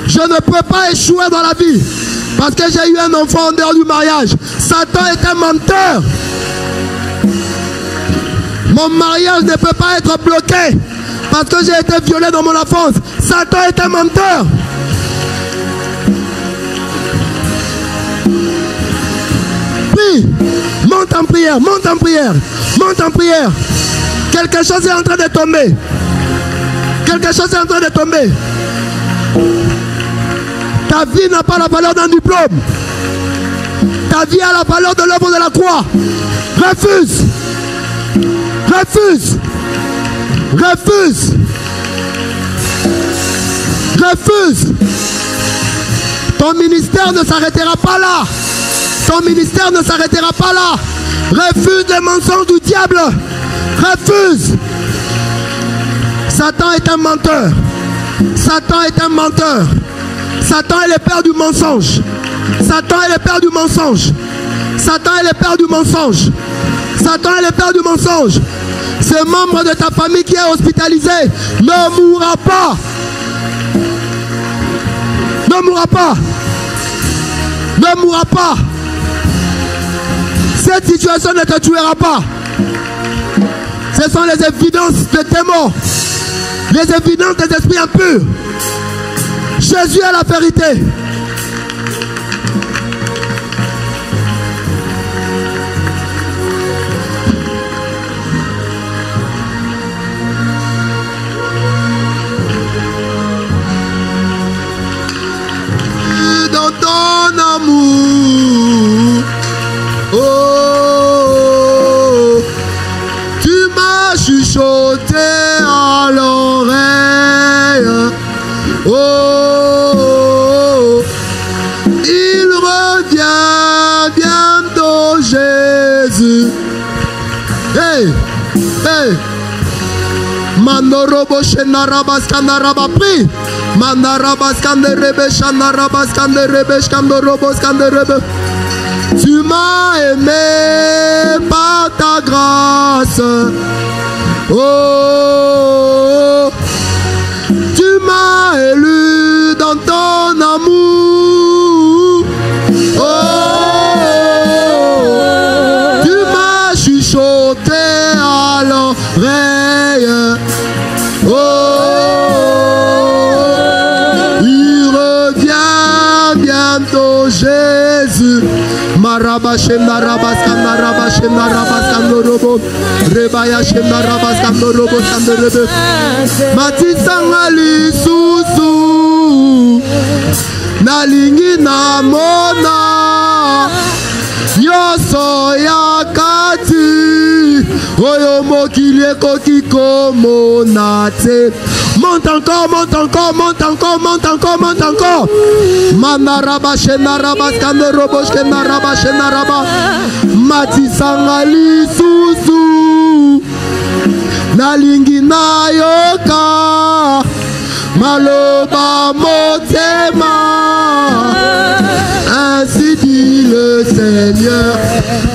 Je ne peux pas échouer dans la vie parce que j'ai eu un enfant en dehors du mariage. Satan est un menteur. Mon mariage ne peut pas être bloqué parce que j'ai été violé dans mon enfance. Satan est un menteur. Prie, monte en prière, monte en prière, monte en prière. Quelque chose est en train de tomber. Quelque chose est en train de tomber. Ta vie n'a pas la valeur d'un diplôme. Ta vie a la valeur de l'œuvre de la croix. Refuse. Refuse. Refuse. Refuse. Ton ministère ne s'arrêtera pas là. Ton ministère ne s'arrêtera pas là. Refuse les mensonges du diable. Refuse. Satan est un menteur. Satan est un menteur. Satan est le père du mensonge. Satan est le père du mensonge. Satan est le père du mensonge. Satan est le père du mensonge. Ce membre de ta famille qui est hospitalisé ne mourra pas. Ne mourra pas. Ne mourra pas. Cette situation ne te tuera pas. Ce sont les évidences des démons. Les évidences des esprits impurs. Jésus est la vérité. Dans ton amour, oh, tu m'as chuchoté à l'oreille, oh, il revient bientôt Jésus. Hey, hey. Manorobo shenarabas kandaraba prie. Mandarabas kanderebe shanarabas kanderebe skandorobos kanderebe. Tu m'as aimé par ta grâce. Oh, tu m'as élu dans ton amour. Oh, tu m'as chuchoté à l'oreille. Oh, il revient bientôt Jésus. Maraba shemna rabas kana rabas shemna rabas kandorobo rebaya shemna rabas kandorobo kandorobo matisanga lisusu nalingi na mona nyoso ya kati oyo mokili ekoki komona te. Monte encore, monte encore, monte encore, monte encore, monte encore. Manaraba shenaraba skandorobo shenaraba shenaraba matisanga lisusu nalingi nayoka maloba motema. Ainsi dit le Seigneur.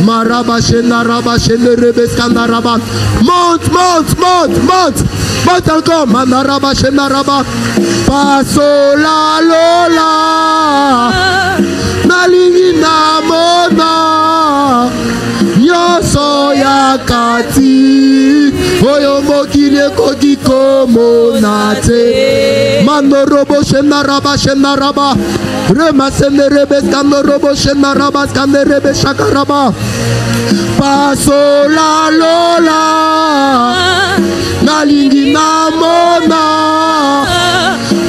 Maraba shenaraba shenarebe skandaraba. Monte, monte, monte, monte. Monte encore, manaraba shenaraba. Paso la lola nalingi na mona nyoso ya kati oyo mokili ekoki komona te. Mandorobo shenaraba shenaraba rema senerebe skandorobo shenaraba skanderebe shakaraba. Paso la lola nalingi na mona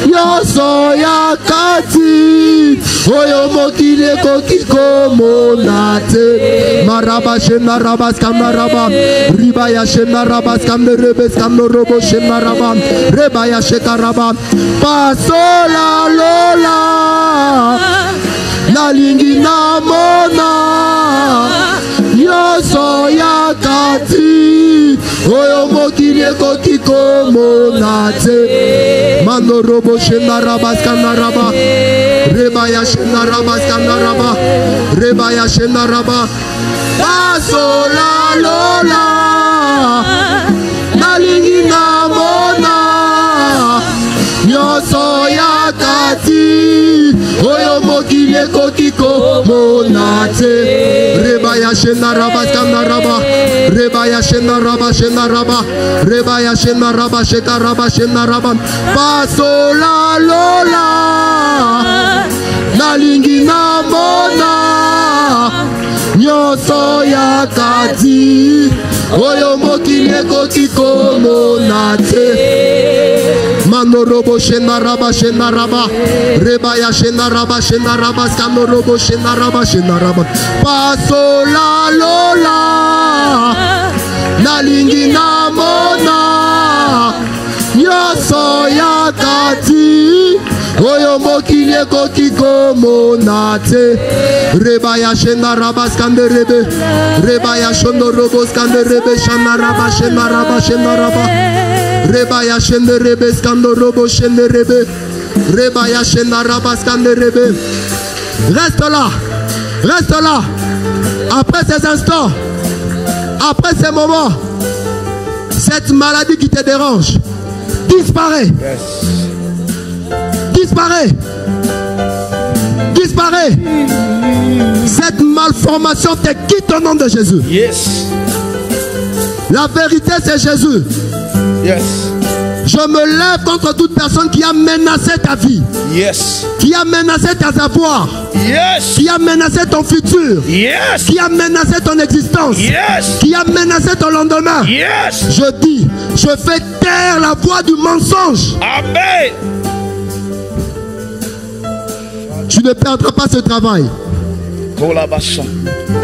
nyoso ya kati oyo mokili ekoki komona te. Maraba shena rabas kamaraba, riba ya shena rabas kamnerebes kamnorobo shena rabam, reba ya shekaraba, pasola lola, nalingi na mona, yoso ya kati, oyo mokili ekoki komona te. Manorobo shena rabas kamaraba, reba ya shena rabas kamaraba, reba ya shena raba, pasola lola, nalingi na mona, nyoso ya kati, oyo mokili ekoki komona te. Reba ya shena raba skanda raba, reba ya shena raba shena raba, reba ya shena raba sheka raba shena raba, pasola lola, nalingi na mona, nyoso ya kati, oyo mokili ekoki komona te. Manorobo shena raba reba ya shena raba skanorobo shena raba, pasola lola, nalingi na mona, nyoso ya kati, oyo mokili ekoki komona te. Reba ya shena raba skanderebe, reba ya shono robo skanderebe shana raba shena raba, reba ya shenderebe skandorobo shenderebe, reba ya shena raba skanderebe. Reste là, reste là. Après ces instants, après ces moments, cette maladie qui te dérange disparaît. Disparaît. Disparaît. Cette malformation te quitte au nom de Jésus. Yes. La vérité, c'est Jésus. Yes. Je me lève contre toute personne qui a menacé ta vie. Yes. Qui a menacé tes avoirs. Yes. Qui a menacé ton futur. Yes. Qui a menacé ton existence. Yes. Qui a menacé ton lendemain. Yes. Je dis, je fais taire la voix du mensonge. Amen. Tu ne perdras pas ce travail.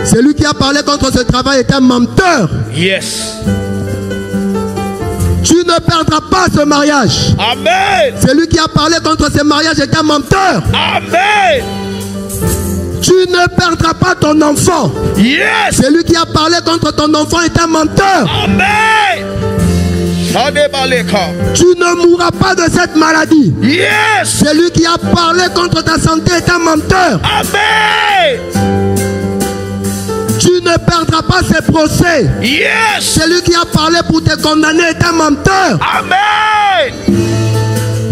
Celui qui a parlé contre ce travail est un menteur. Yes. Tu ne perdras pas ce mariage. Amen. Celui qui a parlé contre ce mariage est un menteur. Amen. Tu ne perdras pas ton enfant. Yes. Celui qui a parlé contre ton enfant est un menteur. Amen. Tu ne mourras pas de cette maladie. Yes. Celui qui a parlé contre ta santé est un menteur. Amen. Tu ne perdras pas ses procès. Yes. Celui qui a parlé pour te condamner est un menteur. Amen.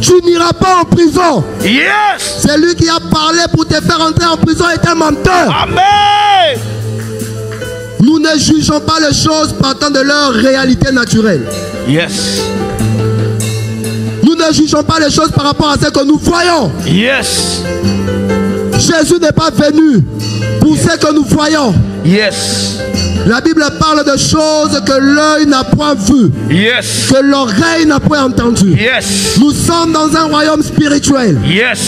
Tu n'iras pas en prison. Yes. Celui qui a parlé pour te faire entrer en prison est un menteur. Amen. Nous ne jugeons pas les choses partant de leur réalité naturelle. Yes. Nous ne jugeons pas les choses par rapport à ce que nous voyons. Yes. Jésus n'est pas venu pour ce que nous voyons. Yes. La Bible parle de choses que l'œil n'a point vues, yes, que l'oreille n'a point entendues. Yes. Nous sommes dans un royaume spirituel. Yes.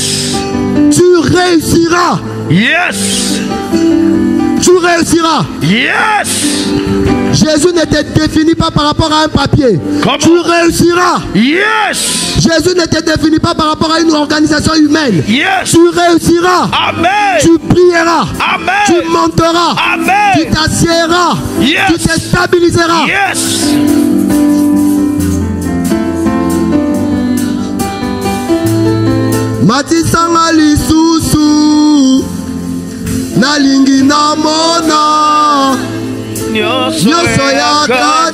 Tu réussiras. Yes. Tu réussiras. Yes. Jésus ne te définit pas par rapport à un papier. Comment? Tu réussiras. Yes. Jésus ne te définit pas par rapport à une organisation humaine. Yes. Tu réussiras. Amen. Tu prieras. Amen. Tu monteras. Amen. Tu t'assiéras. Yes. Tu te stabiliseras. Yes. Matisanga lisusu nalingi namona nyoso yaka